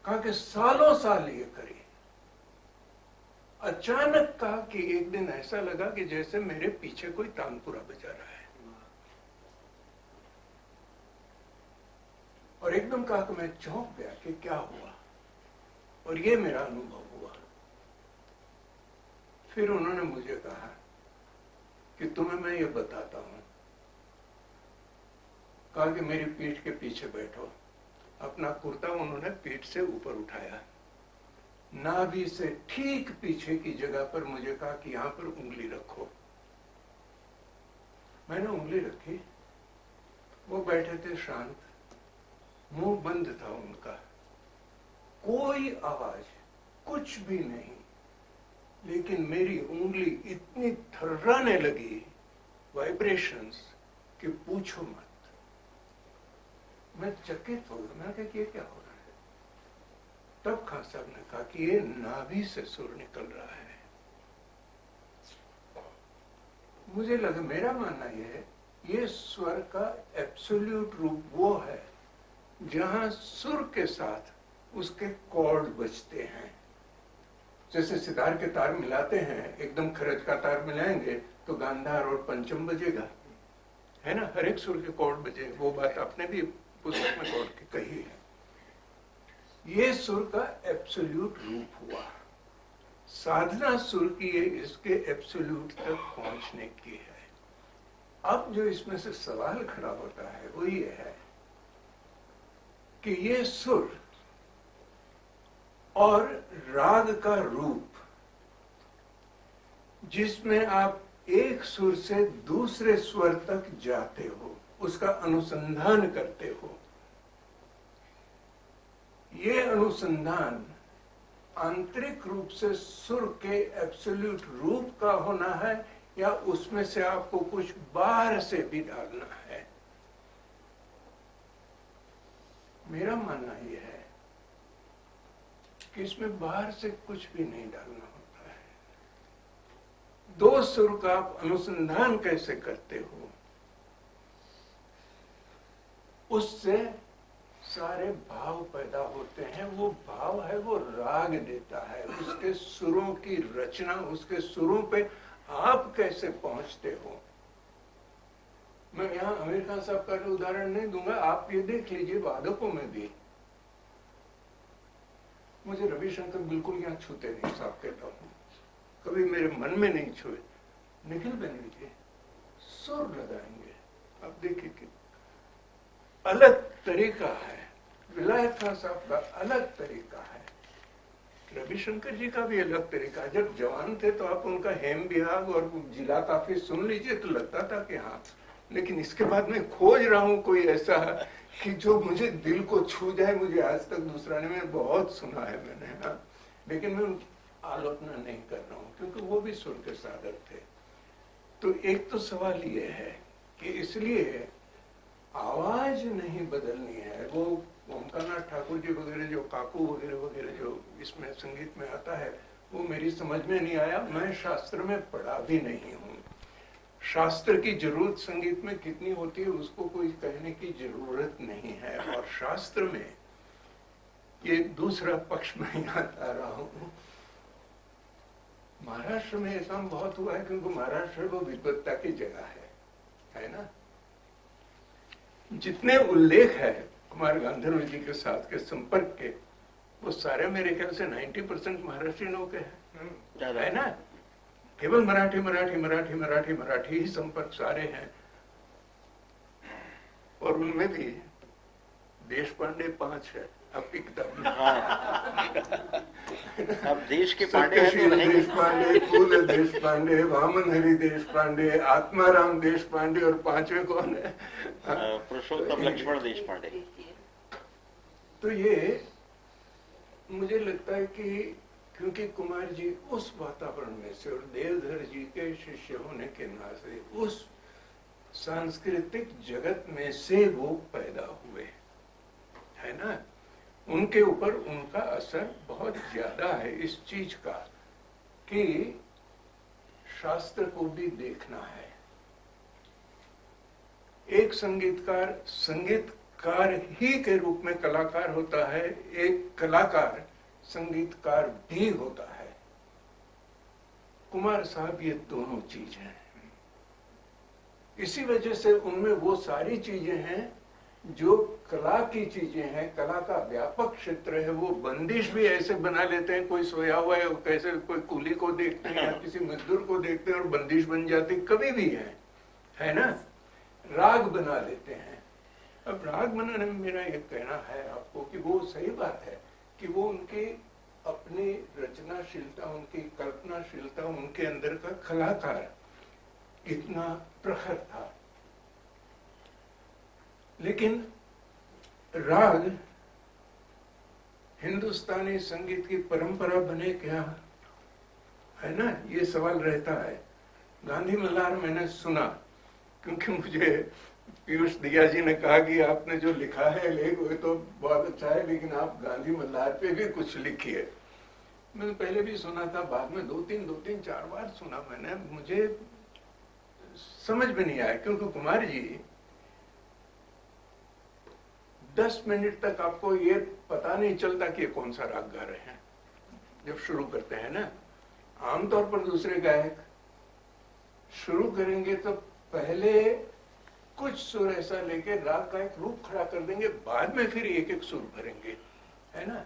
कहा कि सालों साल ये करी। अचानक कहा कि एक दिन ऐसा लगा कि जैसे मेरे पीछे कोई तानपुरा बजा रहा है। और एकदम कहा कि मैं चौंक गया कि क्या हुआ, और ये मेरा अनुभव हुआ। फिर उन्होंने मुझे कहा कि तुम्हें मैं ये बताता हूं। कहा कि मेरी पीठ के पीछे बैठो। अपना कुर्ता उन्होंने पीठ से ऊपर उठाया, नाभि से ठीक पीछे की जगह पर मुझे कहा कि यहां पर उंगली रखो। मैंने उंगली रखी। वो बैठे थे शांत, मुंह बंद था उनका, कोई आवाज, कुछ भी नहीं। लेकिन मेरी उंगली इतनी थर्राने लगी, वाइब्रेशंस, कि पूछो मत। मैं चकित हो गया। मैंने कहा कि ये क्या हो रहा है? तब खान साहब ने कहा कि ये नाभि से सुर निकल रहा है। मुझे लगा, मेरा मानना यह है, ये स्वर का एब्सोल्यूट रूप वो है जहां सुर के साथ उसके कॉर्ड बजते हैं। जैसे सितार के तार मिलाते हैं, एकदम खरज का तार मिलाएंगे तो गांधार और पंचम बजेगा, है ना, हर एक सुर के कॉर्ड बजे। वो बात आपने भी पुस्तक में कॉर्ड की कही है। ये सुर का एब्सोल्यूट रूप हुआ। साधना सुर की है, इसके एब्सोल्यूट तक पहुंचने की है। अब जो इसमें से सवाल खड़ा होता है वो ये है कि ये सुर और राग का रूप, जिसमें आप एक सुर से दूसरे स्वर तक जाते हो, उसका अनुसंधान करते हो, ये अनुसंधान आंतरिक रूप से सुर के एब्सोल्यूट रूप का होना है या उसमें से आपको कुछ बाहर से भी डालना है? मेरा मानना यह है कि इसमें बाहर से कुछ भी नहीं डालना होता है। दो सुर का आप अनुसंधान कैसे करते हो, उससे सारे भाव पैदा होते हैं। वो भाव है, वो राग देता है, उसके सुरों की रचना, उसके सुरों पे आप कैसे पहुंचते हो। मैं यहाँ आमिर खान साहब का उदाहरण नहीं दूंगा, आप ये देख लीजिए, वादकों में भी। मुझे रविशंकर बिल्कुल यहाँ छूते नहीं, साहब कहता हूँ, कभी मेरे मन में नहीं छुए। निखिल बनर्जी सुर लगाएंगे, अब देखिए कि अलग तरीका है। विलायत खान साहब का अलग तरीका है, रविशंकर जी का भी अलग तरीका है। जब जवान थे तो आप उनका हेम बिहाग और जिला काफी सुन लीजिए तो लगता था कि हाँ, लेकिन इसके बाद मैं खोज रहा हूँ कोई ऐसा कि जो मुझे दिल को छू जाए। मुझे आज तक दूसरा ने मैं बहुत सुना है मैंने, हाँ, लेकिन मैं आलोचना नहीं कर रहा हूँ क्योंकि वो भी सुर के साधक थे। तो एक तो सवाल ये है कि इसलिए आवाज नहीं बदलनी है। वो ओमकारनाथ ठाकुर जी वगैरह, जो काकू वगैरह वगैरह जो इसमें संगीत में आता है, वो मेरी समझ में नहीं आया। मैं शास्त्र में पढ़ा भी नहीं हूँ। शास्त्र की जरूरत संगीत में कितनी होती है उसको कोई कहने की जरूरत नहीं है। और शास्त्र में ये दूसरा पक्ष में यहाँ आ रहा हूँ। महाराष्ट्र में ये काम बहुत हुआ है क्योंकि महाराष्ट्र वो विद्वत्ता की जगह है ना। जितने उल्लेख है कुमार गांधर्व जी के साथ के संपर्क के, वो सारे मेरे ख्याल से 90% महाराष्ट्रियों के हैं, है ना। केवल मराठी मराठी मराठी मराठी मराठी ही संपर्क सारे हैं। और उनमें भी देश पांडे 5 है आपकी किताब में। अब देश के पांडे हैं तो देश पांडे, फूल देश पांडे, वामन हरि देश पांडे, आत्माराम देश पांडे, और 5वें कौन है? पुरुषोत्तम लक्ष्मण देश पांडे। तो ये मुझे लगता है कि क्योंकि कुमार जी उस वातावरण में से और देवधर जी के शिष्य होने के नाते उस सांस्कृतिक जगत में से वो पैदा हुए, है ना। उनके ऊपर उनका असर बहुत ज्यादा है इस चीज का कि शास्त्र को भी देखना है। एक संगीतकार संगीतकार ही के रूप में कलाकार होता है, एक कलाकार संगीतकार भी होता है। कुमार साहब ये दोनों चीज हैं। इसी वजह से उनमें वो सारी चीजें हैं जो कला की चीजें हैं, कला का व्यापक क्षेत्र है, वो बंदिश भी ऐसे बना लेते हैं। कोई सोया हुआ है, कैसे कोई कूली को देखते हैं या किसी मजदूर को देखते हैं और बंदिश बन जाती, कभी भी है ना। राग बना लेते हैं। अब राग बनाने में मेरा ये कहना है आपको कि वो सही बात है कि वो उनकी अपनी रचनाशीलता, उनकी कल्पनाशीलता, उनके अंदर का कलाकार इतना प्रखर था। लेकिन राग हिंदुस्तानी संगीत की परंपरा बने क्या, है ना, ये सवाल रहता है। गांधी मल्हार मैंने सुना, क्योंकि मुझे पीयूष दिया जी ने कहा कि आपने जो लिखा है लेख वो तो बहुत अच्छा है, लेकिन आप गांधी मल्हार पे भी कुछ लिखिए। मैंने पहले भी सुना था, बाद में दो तीन चार बार सुना मैंने, मुझे समझ में नहीं आया। क्योंकि कुमार जी 10 मिनट तक आपको ये पता नहीं चलता कि ये कौन सा राग गा रहे हैं जब शुरू करते हैं ना। आमतौर पर दूसरे गायक शुरू करेंगे तो पहले कुछ सुर ऐसा लेके राग का एक रूप खड़ा कर देंगे, बाद में फिर एक एक सुर भरेंगे, है ना।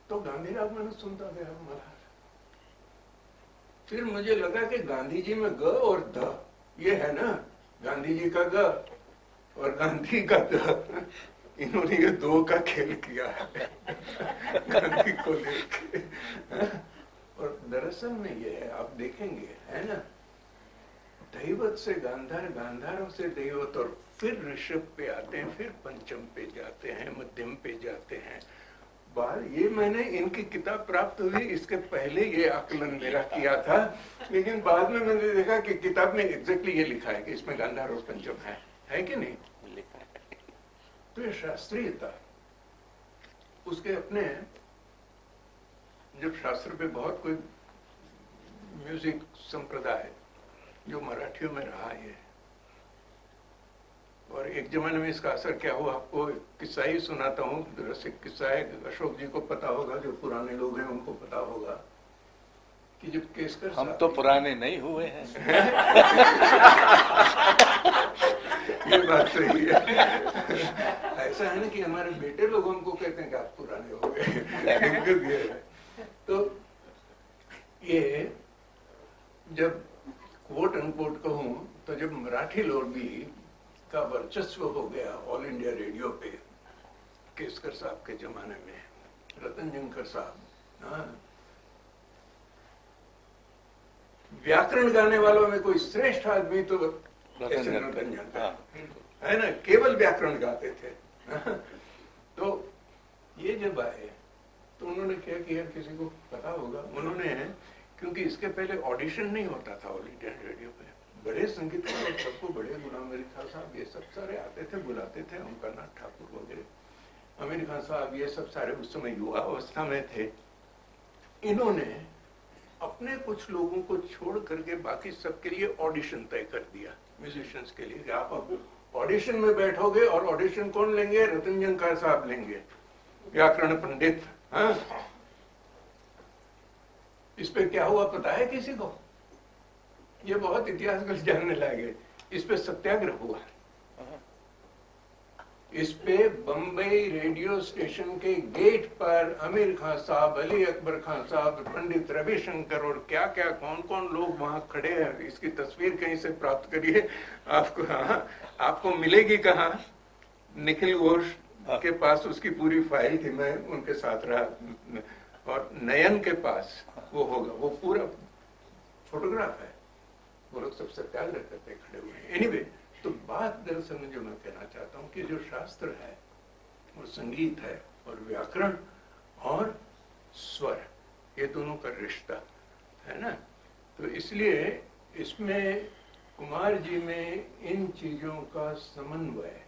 तो गांधी राग मैंने सुनता गया मल्हार। फिर मुझे लगा कि गांधी जी में ग और ध ये है ना, गांधी जी का ग और गांधी का ध, इन्होंने ये दो का खेल किया है गांधी को लेके। और दरअसल में ये है, आप देखेंगे, है ना, दैवत से गांधार, गांधारों से दैवत, और फिर ऋषभ पे आते हैं, फिर पंचम पे जाते हैं, मध्यम पे जाते हैं। ये मैंने इनकी किताब प्राप्त हुई, इसके पहले ये आकलन मेरा किया था, लेकिन बाद में मैंने देखा कि किताब में एग्जैक्टली ये लिखा है कि इसमें गांधार और पंचम है कि नहीं। तो ये शास्त्रीयता, उसके अपने, जब शास्त्र पे बहुत कोई म्यूजिक संप्रदाय जो मराठियों में रहा है, और एक जमाने में इसका असर क्या हुआ, आपको किस्सा ही सुनाता हूँ, रसिक किस्सा है, अशोक जी को पता होगा, जो पुराने लोग हैं उनको पता होगा कि जब केसकर, हम तो पुराने नहीं हुए हैं ये बात सही है। ऐसा है ना कि हमारे बेटे लोग हमको कहते हैं कि आप पुराने हो गए। तो ये जब कोट अनकोट कहूँ, तो जब मराठी लोगी का वर्चस्व हो गया ऑल इंडिया रेडियो पे, केसकर साहब के जमाने में, रतन जंकर साहब, हाँ, व्याकरण गाने वालों में कोई श्रेष्ठ आदमी तो रतन जंकर, है ना, केवल व्याकरण गाते थे। तो ये जब आए तो उन्होंने क्या किया, किसी को पता होगा, उन्होंने, क्योंकि इसके पहले ऑडिशन नहीं होता था ऑल इंडिया रेडियो पे, बड़े संगीतकार सबको, बड़े गुलाम अली खान साहब, ये सब सारे आते थे, बुलाते थे, ओमकारनाथ ठाकुर वगैरह, अमीर खान साहब, ये सब सारे उस समय युवा अवस्था में थे। इन्होंने अपने कुछ लोगों को छोड़ करके बाकी सबके लिए ऑडिशन तय कर दिया, म्यूजिशियंस के लिए, आप ऑडिशन में बैठोगे, और ऑडिशन कौन लेंगे, रतन जंकर साहब लेंगे, व्याकरण पंडित। हाँ, इस पे क्या हुआ पता है किसी को? ये बहुत इतिहास को जानने लगे। इस पे सत्याग्रह हुआ, इस पे बम्बई रेडियो स्टेशन के गेट पर अमीर खान साहब, अली अकबर खान साहब, पंडित रविशंकर और क्या क्या कौन कौन लोग वहां खड़े हैं। इसकी तस्वीर कहीं से प्राप्त करिए, आपको, हाँ, आपको मिलेगी कहाँ, निखिल घोष के पास उसकी पूरी फाइल थी, मैं उनके साथ रहा, और नयन के पास वो होगा, वो पूरा फोटोग्राफ है, वो लोग सब सत्याग्रह करते खड़े हुए हैं। एनीवे, तो बात दरअसल में जो मैं कहना चाहता हूँ कि जो शास्त्र है वो संगीत है, और व्याकरण और स्वर, ये दोनों का रिश्ता है ना। तो इसलिए इसमें कुमार जी में इन चीजों का समन्वय,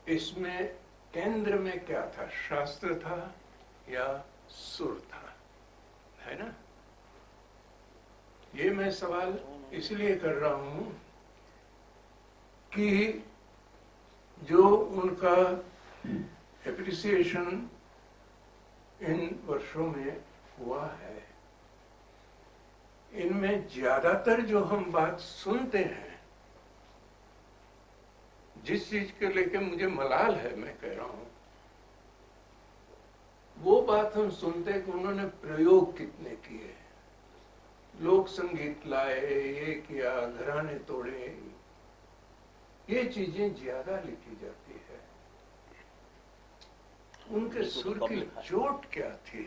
इसमें केंद्र में क्या था, शास्त्र था या सुर था, है ना। ये मैं सवाल इसलिए कर रहा हूं कि जो उनका एप्रिसिएशन इन वर्षों में हुआ है, इनमें ज्यादातर जो हम बात सुनते हैं, जिस चीज के लेके मुझे मलाल है, मैं कह रहा हूं, वो बात हम सुनते हैं कि उन्होंने प्रयोग कितने किए, लोक संगीत लाए, ये किया, घराने तोड़े, ये चीजें ज्यादा लिखी जाती है। उनके सुर की चोट क्या थी,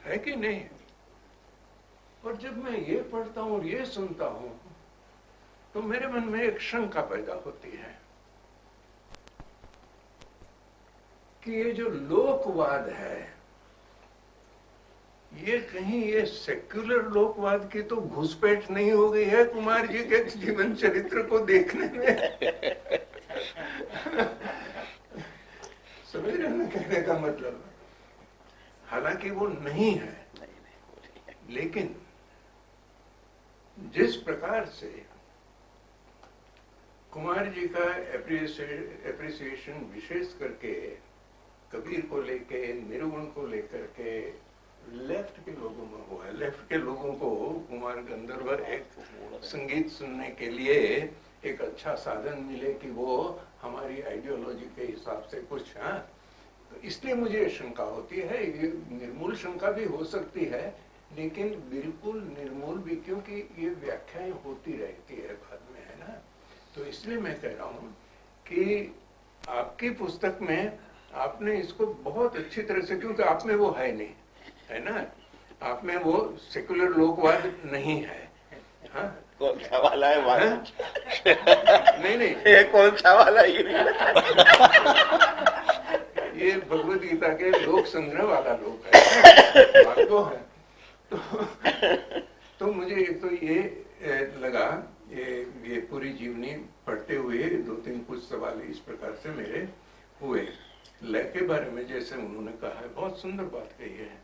है कि नहीं? और जब मैं ये पढ़ता हूं और ये सुनता हूं तो मेरे मन में एक शंका पैदा होती है कि ये जो लोकवाद है, ये कहीं ये सेक्युलर लोकवाद की तो घुसपैठ नहीं हो गई है कुमार जी के जीवन चरित्र को देखने में? समझ रहे हैं कहने का मतलब? हालांकि वो नहीं है, लेकिन जिस प्रकार से कुमार जी का एप्रिसिएशन विशेष करके कबीर को लेके, निर्गुण को लेकर के लेफ्ट के लोगों में हुआ है, लेफ्ट के लोगों को कुमार गंधर्व एक संगीत सुनने के लिए एक अच्छा साधन मिले कि वो हमारी आइडियोलॉजी के हिसाब से कुछ, हाँ, तो इसलिए मुझे शंका होती है। ये निर्मूल शंका भी हो सकती है, लेकिन बिल्कुल निर्मूल भी, क्योंकि ये व्याख्याएं होती रहती है बाद में, है ना? तो इसलिए मैं कह रहा हूं कि आपकी पुस्तक में आपने इसको बहुत अच्छी तरह से, क्योंकि आप में वो है नहीं, है ना, आप में वो सेकुलर लोकवाद नहीं है। हाँ? कौन सा वाला है वाला? नहीं ये कौन सा वाला? ये भगवत गीता के लोक संग्रह वाला लोक है, तो है। तो मुझे एक तो ये लगा, ये पूरी जीवनी पढ़ते हुए दो तीन कुछ सवाल इस प्रकार से मेरे हुए। लय के बारे में जैसे उन्होंने कहा है, बहुत सुंदर बात कही है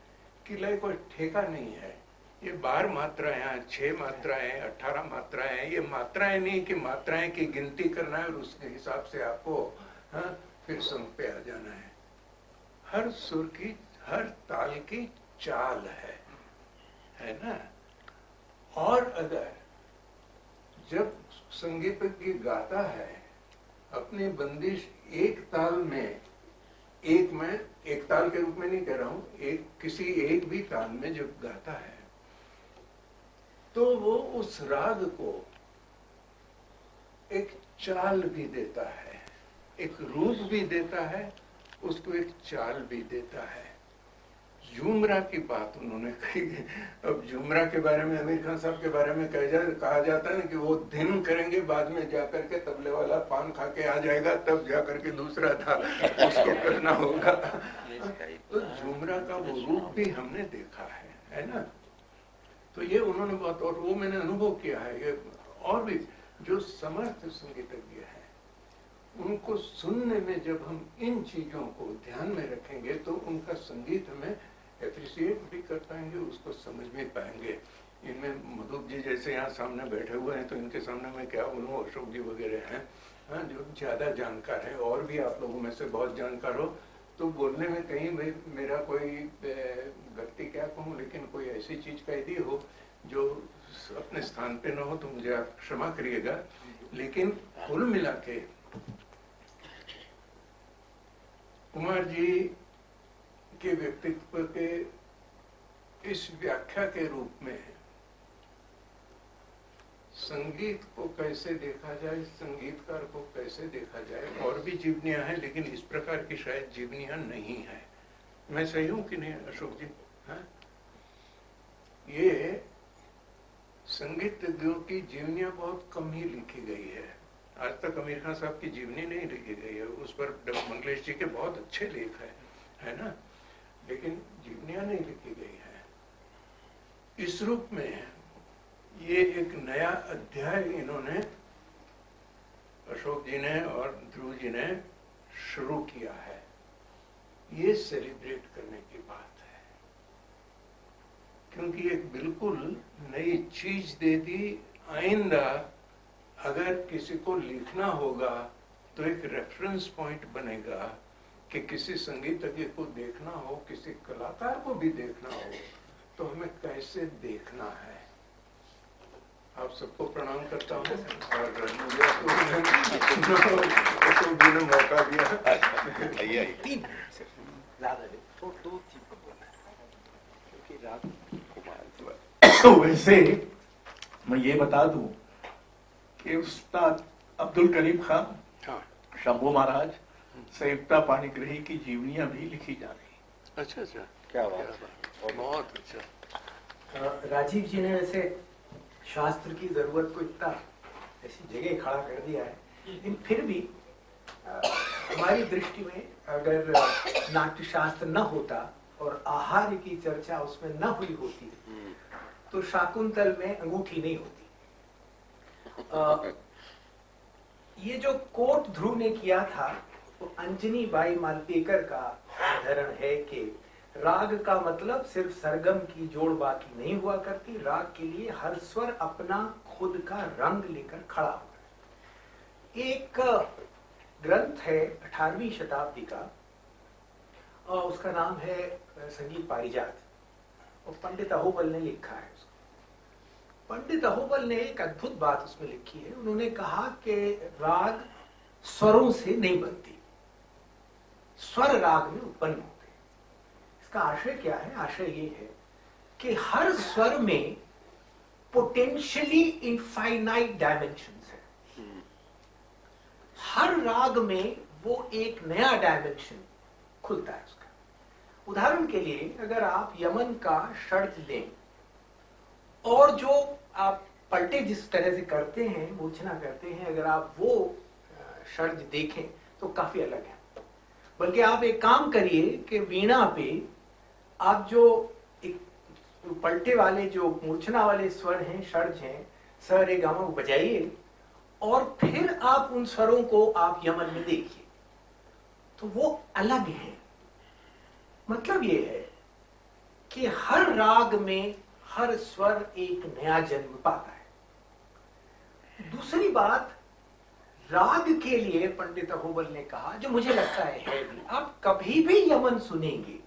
कि लय कोई ठेका नहीं है। ये 12 मात्राएं, 6 मात्राएं, 18 मात्राएं, ये मात्राएं नहीं कि मात्राएं की गिनती करना है और उसके हिसाब से आपको, हाँ, फिर संग पे आ जाना है। हर सुर की, हर ताल की चाल है ना? और अगर जब संगीतज्ञ गाता है अपनी बंदिश एक ताल में, एक ताल के रूप में नहीं कह रहा हूं, किसी एक भी ताल में जब गाता है तो वो उस राग को एक चाल भी देता है, एक रूप भी देता है, उसको एक चाल भी देता है। झूमरा की बात उन्होंने कही। अब झूमरा के बारे में, आमिर खान साहब के बारे में कहा जाता है ना कि वो दिन करेंगे, बाद में जाकर के तबले वाला पान खा के आ जाएगा, तब जाकर के दूसरा था उसको करना होगा। तो झूमरा का वो रूप भी हमने देखा है ना? तो ये उन्होंने बहुत, और वो मैंने अनुभव किया है। ये और भी जो समर्थ संगीतज्ञ है, उनको सुनने में जब हम इन चीजों को ध्यान में रखेंगे तो उनका संगीत हमें एप्रिसिएट भी कर पाएंगे, उसको समझ भी पाएंगे। इनमें मधुप जी जैसे यहाँ सामने बैठे हुए हैं, तो इनके सामने मैं क्या बोलूँ, अशोक जी वगैरह हैं, हाँ, जो ज्यादा जानकार है। और भी आप लोगों में से बहुत जानकार हो, तो बोलने में कहीं भाई मेरा कोई गलती क्या कहूँ, लेकिन कोई ऐसी चीज कह दी हो जो अपने स्थान पे न हो तो मुझे आप क्षमा करिएगा। लेकिन कुल मिला के कुमार जी के व्यक्तित्व के इस व्याख्या के रूप में संगीत को कैसे देखा जाए, संगीतकार को कैसे देखा जाए, और भी जीवनियां हैं, लेकिन इस प्रकार की शायद जीवनियां नहीं है। मैं सही हूं कि नहीं अशोक जी? हाँ? ये संगीतज्ञों की जीवनियां बहुत कम ही लिखी गई है। आज तक आमिर खान साहब की जीवनी नहीं लिखी गई है, उस पर मंगलेश जी के बहुत अच्छे लेख है ना, लेकिन जीवनियां नहीं लिखी गई है इस रूप में। ये एक नया अध्याय इन्होंने, अशोक जी ने और ध्रुव जी ने शुरू किया है। ये सेलिब्रेट करने की बात है, क्योंकि एक बिल्कुल नई चीज दे दी। आइंदा अगर किसी को लिखना होगा तो एक रेफरेंस पॉइंट बनेगा कि किसी संगीतज्ञ को देखना हो, किसी कलाकार को भी देखना हो, तो हमें कैसे देखना है। आप सबको प्रणाम करता हूँ और मुझे भी ने मौका दिया। आइए वैसे मैं ये बता दूं कि उस्ताद अब्दुल करीम खान, शंभू महाराज, संयुक्ता पाणिग्रही की जीवनियां भी लिखी जा रही। अच्छा अच्छा, क्या बात है, बहुत अच्छा। राजीव जी ने वैसे शास्त्र की जरूरत को इतना ऐसी जगह खड़ा कर दिया है, लेकिन फिर भी हमारी दृष्टि में अगर नाट्य शास्त्र न होता और आहार की चर्चा उसमें न हुई होती तो शाकुंतल में अंगूठी नहीं होती। ये जो कोट ध्रुव ने किया था वो अंजनी बाई मालपेकर का उदाहरण है कि राग का मतलब सिर्फ सरगम की जोड़ बाकी नहीं हुआ करती, राग के लिए हर स्वर अपना खुद का रंग लेकर खड़ा होता है। एक ग्रंथ है 18वीं शताब्दी का और उसका नाम है संगीत पारिजात और पंडित अहोबल ने लिखा है उसको। पंडित अहोबल ने एक अद्भुत बात उसमें लिखी है। उन्होंने कहा कि राग स्वरों से नहीं बनती, स्वर राग में उत्पन्न होते। इसका आशय क्या है? आशय ये है कि हर स्वर में पोटेंशियली इनफाइनाइट डायमेंशंस है। हर राग में वो एक नया डायमेंशन खुलता है उसका। उदाहरण के लिए अगर आप यमन का षड्ज लें और जो आप पलटे जिस तरह से करते हैं, मूर्छना करते हैं, अगर आप वो षड्ज देखें तो काफी अलग है। बल्कि आप एक काम करिए कि वीणा पे आप जो एक पलटे वाले जो मूर्छना वाले स्वर हैं, षड्ज हैं, स रे गा मा बजाइए और फिर आप उन स्वरों को आप यमन में देखिए तो वो अलग है। मतलब ये है कि हर राग में हर स्वर एक नया जन्म पाता है। दूसरी बात, राग के लिए पंडित अहोबल ने कहा, जो मुझे लगता है भी, आप कभी भी यमन सुनेंगे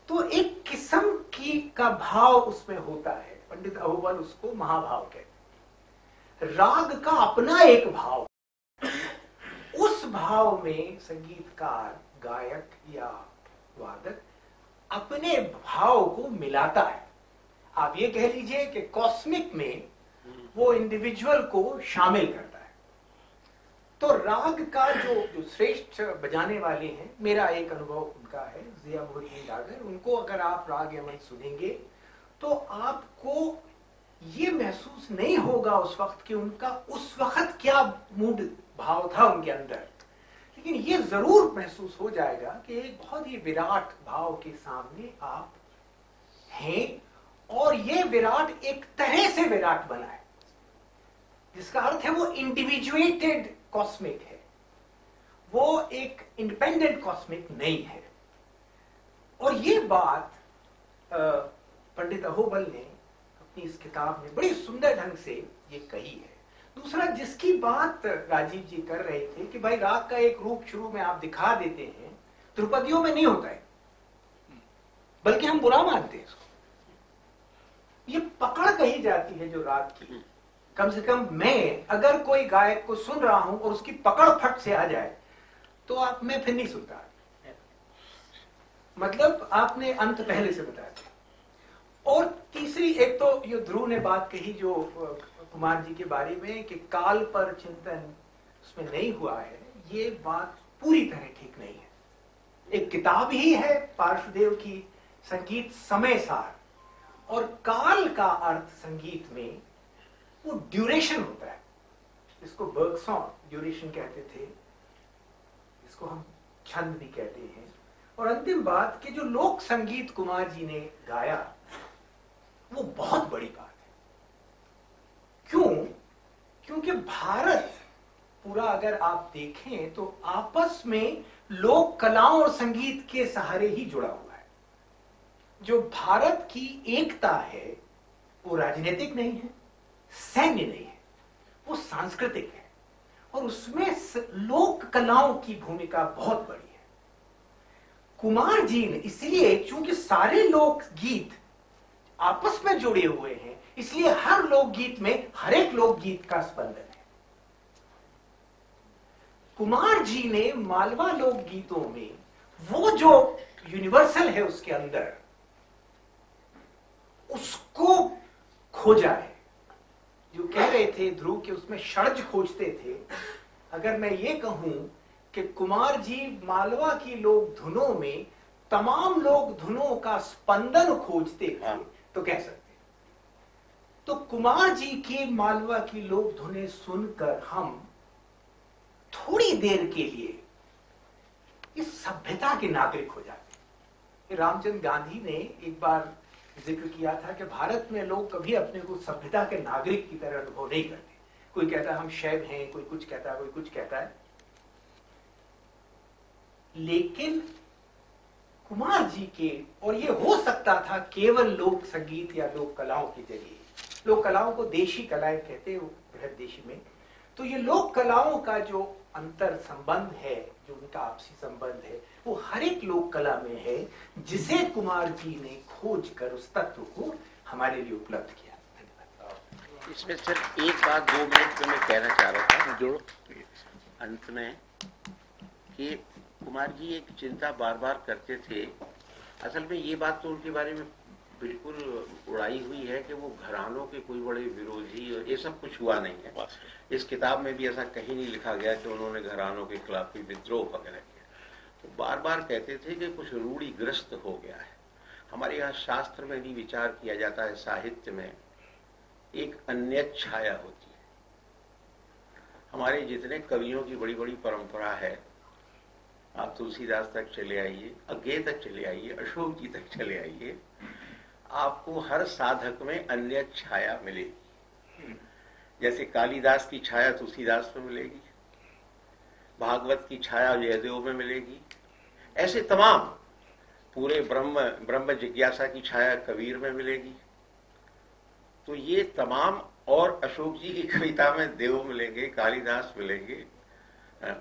तो एक किस्म की का भाव उसमें होता है। पंडित अहोबल उसको महाभाव कहते हैं। राग का अपना एक भाव, उस भाव में संगीतकार, गायक या वादक अपने भाव को मिलाता है। आप ये कह लीजिए कि कॉस्मिक में वो इंडिविजुअल को शामिल करता है। तो राग का जो श्रेष्ठ बजाने वाले हैं, मेरा एक अनुभव उनका है, जिया मोहद्दीन डागर, उनको अगर आप राग यमन सुनेंगे तो आपको ये महसूस नहीं होगा उस वक्त कि उनका उस वक्त क्या मूड भाव था उनके अंदर, लेकिन ये जरूर महसूस हो जाएगा कि एक बहुत ही विराट भाव के सामने आप हैं और ये विराट एक तरह से विराट बना है, जिसका अर्थ है वो इंडिविजुएटेड कॉस्मिक है, वो एक इंडिपेंडेंट कॉस्मिक नहीं है। और ये बात पंडित अहोबल ने अपनी इस किताब में बड़ी सुंदर ढंग से ये कही है। दूसरा, जिसकी बात राजीव जी कर रहे थे कि भाई राग का एक रूप शुरू में आप दिखा देते हैं, ध्रुपदियों में नहीं होता है, बल्कि हम बुरा मानते हैं इसको। ये पकड़ कही जाती है जो राग की। कम से कम मैं अगर कोई गायक को सुन रहा हूं और उसकी पकड़ फट से आ जाए तो आप मैं फिर नहीं सुनता। मतलब आपने अंत पहले से बता दिया। और तीसरी, एक तो ये ध्रुव ने बात कही जो कुमार जी के बारे में कि काल पर चिंतन उसमें नहीं हुआ है, ये बात पूरी तरह ठीक नहीं है। एक किताब ही है पार्श्वदेव की, संगीत समय सार, और काल का अर्थ संगीत में वो ड्यूरेशन होता है। इसको बर्गसॉन ड्यूरेशन कहते थे, इसको हम छंद भी कहते हैं। और अंतिम बात कि जो लोक संगीत कुमार जी ने गाया वो बहुत बड़ी बात है। क्यों? क्योंकि भारत पूरा अगर आप देखें तो आपस में लोक कलाओं और संगीत के सहारे ही जुड़ा हुआ है। जो भारत की एकता है वो राजनीतिक नहीं है, सैन्य नहीं है, वो सांस्कृतिक है, और उसमें लोक कलाओं की भूमिका बहुत बड़ी है। कुमार जी ने इसलिए, चूंकि सारे लोक गीत आपस में जुड़े हुए हैं, इसलिए हर लोकगीत में हर एक लोकगीत का स्पंदन है। कुमार जी ने मालवा लोकगीतों में वो जो यूनिवर्सल है उसके अंदर उसको खोजा है। जो कह रहे थे ध्रुव के उसमें षड्ज खोजते थे, अगर मैं ये कहूं कि कुमार जी मालवा की लोक धुनों में तमाम लोक धुनों का स्पंदन खोजते थे तो कह सकते। तो कुमार जी की मालवा की लोक धुनें सुनकर हम थोड़ी देर के लिए इस सभ्यता के नागरिक हो जाते। रामचंद्र गांधी ने एक बार जिक्र किया था कि भारत में लोग कभी अपने को सभ्यता के नागरिक की तरह अनुभव नहीं करते। कोई कहता है हम शैव हैं, कोई कुछ कहता है, कोई कुछ कहता है। लेकिन कुमार जी के, और ये हो सकता था केवल लोक संगीत या लोक कलाओं के जरिए, लोक कलाओं को देशी कलाएं कहते हैं बृहद देशी में, तो ये लोक कलाओं का जो अंतर संबंध है, जो उनका आपसी संबंध है, वो हर एक लोक कला में है जिसे कुमार जी ने खोज कर उस तत्व को हमारे लिए उपलब्ध किया। धन्यवाद। इसमें सिर्फ एक बात 2 मिनट में मैं कहना चाह रहा था जोड़ो अंत में, कि कुमार जी एक चिंता बार बार करते थे। असल में ये बात तो उनके बारे में बिल्कुल उड़ाई हुई है कि वो घरानों के कोई बड़े विरोधी, और ये सब कुछ हुआ नहीं है। इस किताब में भी ऐसा कहीं नहीं लिखा गया कि उन्होंने घरानों के खिलाफ कोई विद्रोह वगैरह किया। तो बार बार कहते थे कि कुछ रूढ़िग्रस्त हो गया है। हमारे यहाँ शास्त्र में भी विचार किया जाता है, साहित्य में एक अन्य छाया होती है। हमारे जितने कवियों की बड़ी बड़ी परंपरा है, आप तुलसीदास तक चले आइए, अज्ञे तक चले आइए, अशोक जी तक चले आइए, आपको हर साधक में अन्य छाया मिलेगी। जैसे कालिदास की छाया तुलसीदास में मिलेगी, भागवत की छाया जयदेव में मिलेगी, ऐसे तमाम पूरे ब्रह्म जिज्ञासा की छाया कबीर में मिलेगी। तो ये तमाम, और अशोक जी की कविता में देव मिलेंगे, कालिदास मिलेंगे,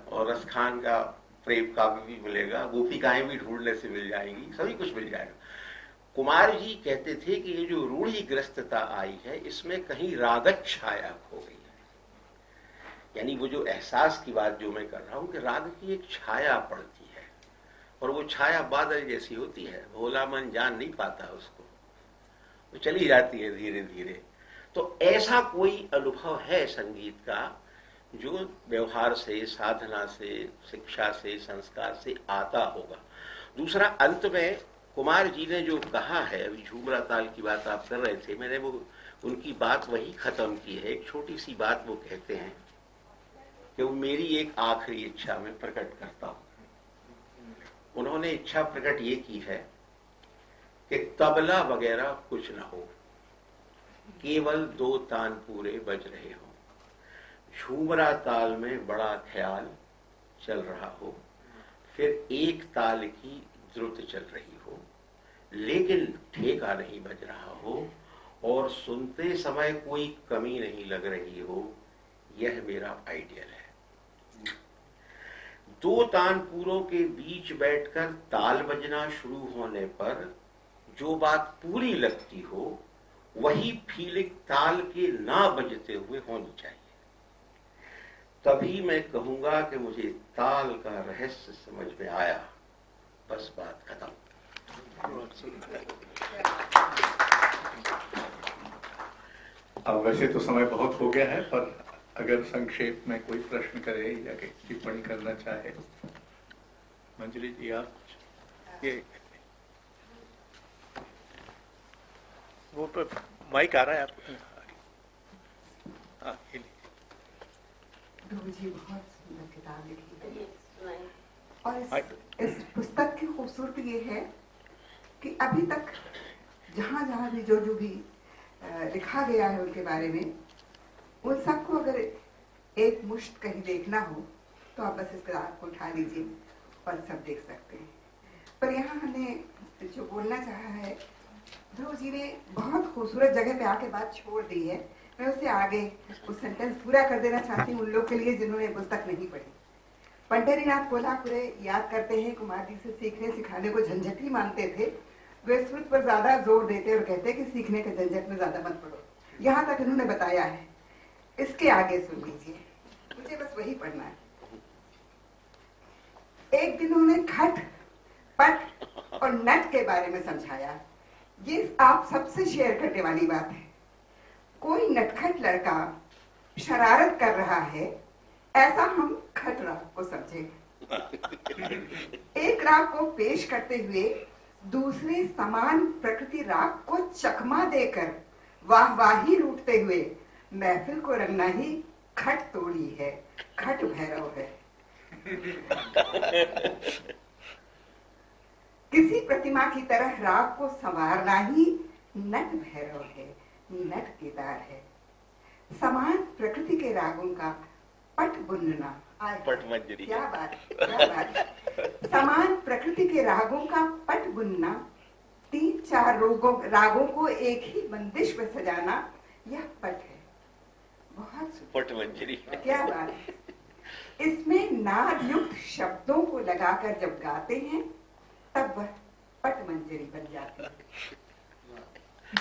और रसखान का प्रेम काव्य भी मिलेगा, गोपिकाएं भी ढूंढने से मिल जाएंगी, सभी कुछ मिल जाएगा। कुमार जी कहते थे कि ये जो रूढ़िग्रस्तता आई है, इसमें कहीं रागत छाया खो गई है। यानी वो जो एहसास की बात जो मैं कर रहा हूं कि राग की एक छाया पड़ती है, और वो छाया बादल जैसी होती है, भोला मन जान नहीं पाता उसको, वो चली जाती है धीरे धीरे। तो ऐसा कोई अनुभव है संगीत का जो व्यवहार से, साधना से, शिक्षा से, संस्कार से आता होगा। दूसरा, अंत में कुमार जी ने जो कहा है, अभी झूमरा ताल की बात आप कर रहे थे, मैंने वो उनकी बात वही खत्म की है। एक छोटी सी बात वो कहते हैं कि वो मेरी एक आखिरी इच्छा में प्रकट करता हूं। उन्होंने इच्छा प्रकट ये की है कि तबला वगैरह कुछ ना हो, केवल 2 तानपुरे बज रहे हो, झूमरा ताल में बड़ा ख्याल चल रहा हो, फिर एक ताल की द्रुत चल रही हो, लेकिन ठेका नहीं बज रहा हो, और सुनते समय कोई कमी नहीं लग रही हो। यह मेरा आइडियल है। 2 तानपुरों के बीच बैठकर ताल बजना शुरू होने पर जो बात पूरी लगती हो, वही फीलिंग ताल के ना बजते हुए होनी चाहिए। तभी मैं कहूंगा कि मुझे ताल का रहस्य समझ में आया। बस बात खत्म। अब वैसे तो समय बहुत हो गया है, पर अगर संक्षेप में कोई प्रश्न करे या टिप्पणी करना चाहे, मंजरी जी आप। ये वो पर माइक आ रहा है आपको? हाँ, जी बहुत सुंदर किताब लिखी है, और इस पुस्तक की खूबसूरती ये है कि अभी तक जहाँ जहाँ भी जो भी लिखा गया है उनके बारे में, उन सबको अगर एक मुश्त कहीं देखना हो तो आप बस इस किताब को उठा लीजिए और सब देख सकते हैं। पर यहाँ हमने जो बोलना चाहा है, ध्रुव जी ने बहुत खूबसूरत जगह पे आके बात छोड़ दी है। मैं उससे आगे उस सेंटेंस पूरा कर देना चाहती हूँ उन लोग के लिए जिन्होंने पुस्तक नहीं पढ़ी। पंढरीनाथ कोल्हापुरे याद करते हैं, कुमार जी से सीखने सिखाने को झंझटी मानते थे। वे श्रुत पर ज्यादा जोर देते और कहते कि सीखने के झंझट में ज्यादा मत पड़ो। यहाँ तक इन्होंने बताया है, इसके आगे सुन लीजिए, मुझे बस वही पढ़ना है। एक दिन उन्होंने खट, पट और नट के बारे में समझाया। ये आप सबसे शेयर करने वाली बात है। कोई नटखट लड़का शरारत कर रहा है, ऐसा हम खट राग को समझेंगे। एक राग को पेश करते हुए दूसरे समान प्रकृति राग को चकमा देकर वाहवाही लूटते हुए महफिल को रंगना ही खट तोड़ी है, खट भैरव है। किसी प्रतिमा की तरह राग को संवारना ही नट भैरव है, नट केदार है। समान प्रकृति के रागों का पट बुनना, पट मंजरी, क्या बात, क्या बात। समान प्रकृति के रागों का पट बुनना, 3-4 रागों को एक ही बंदिश में सजाना, यह पट है। बहुत पट मंजरी, क्या बात है। इसमें नाद युक्त शब्दों को लगाकर जब गाते हैं तब वह पट मंजरी बन जाती है।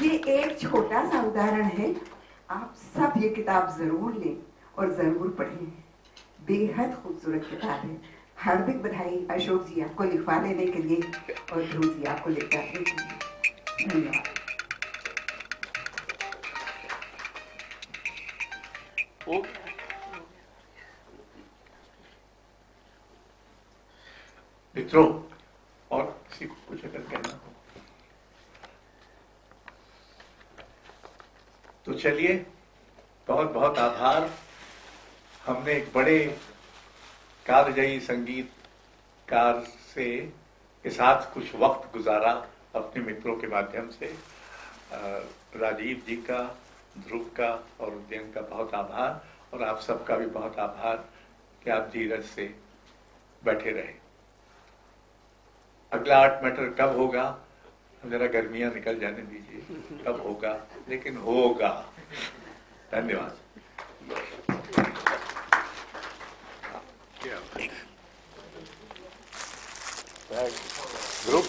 ये एक छोटा सा उदाहरण है। आप सब ये किताब जरूर लें और जरूर पढ़ें। बेहद खूबसूरत किताब है। हार्दिक बधाई अशोक जी आपको लिखवा लेने के लिए और ध्रुव जी आपको लेकर आने के लिए। धन्यवाद। मित्रों, और किसी को कुछ अगर कहना हो तो चलिए। बहुत बहुत आभार। हमने एक बड़े कालजयी संगीतकार से के साथ कुछ वक्त गुजारा अपने मित्रों के माध्यम से। राजीव जी का, ध्रुव का और उद्यन का बहुत आभार, और आप सबका भी बहुत आभार कि आप धीरज से बैठे रहे। अगला आर्ट मैटर कब होगा, जरा गर्मियां निकल जाने दीजिए, कब होगा, लेकिन होगा। धन्यवाद। ग्रुप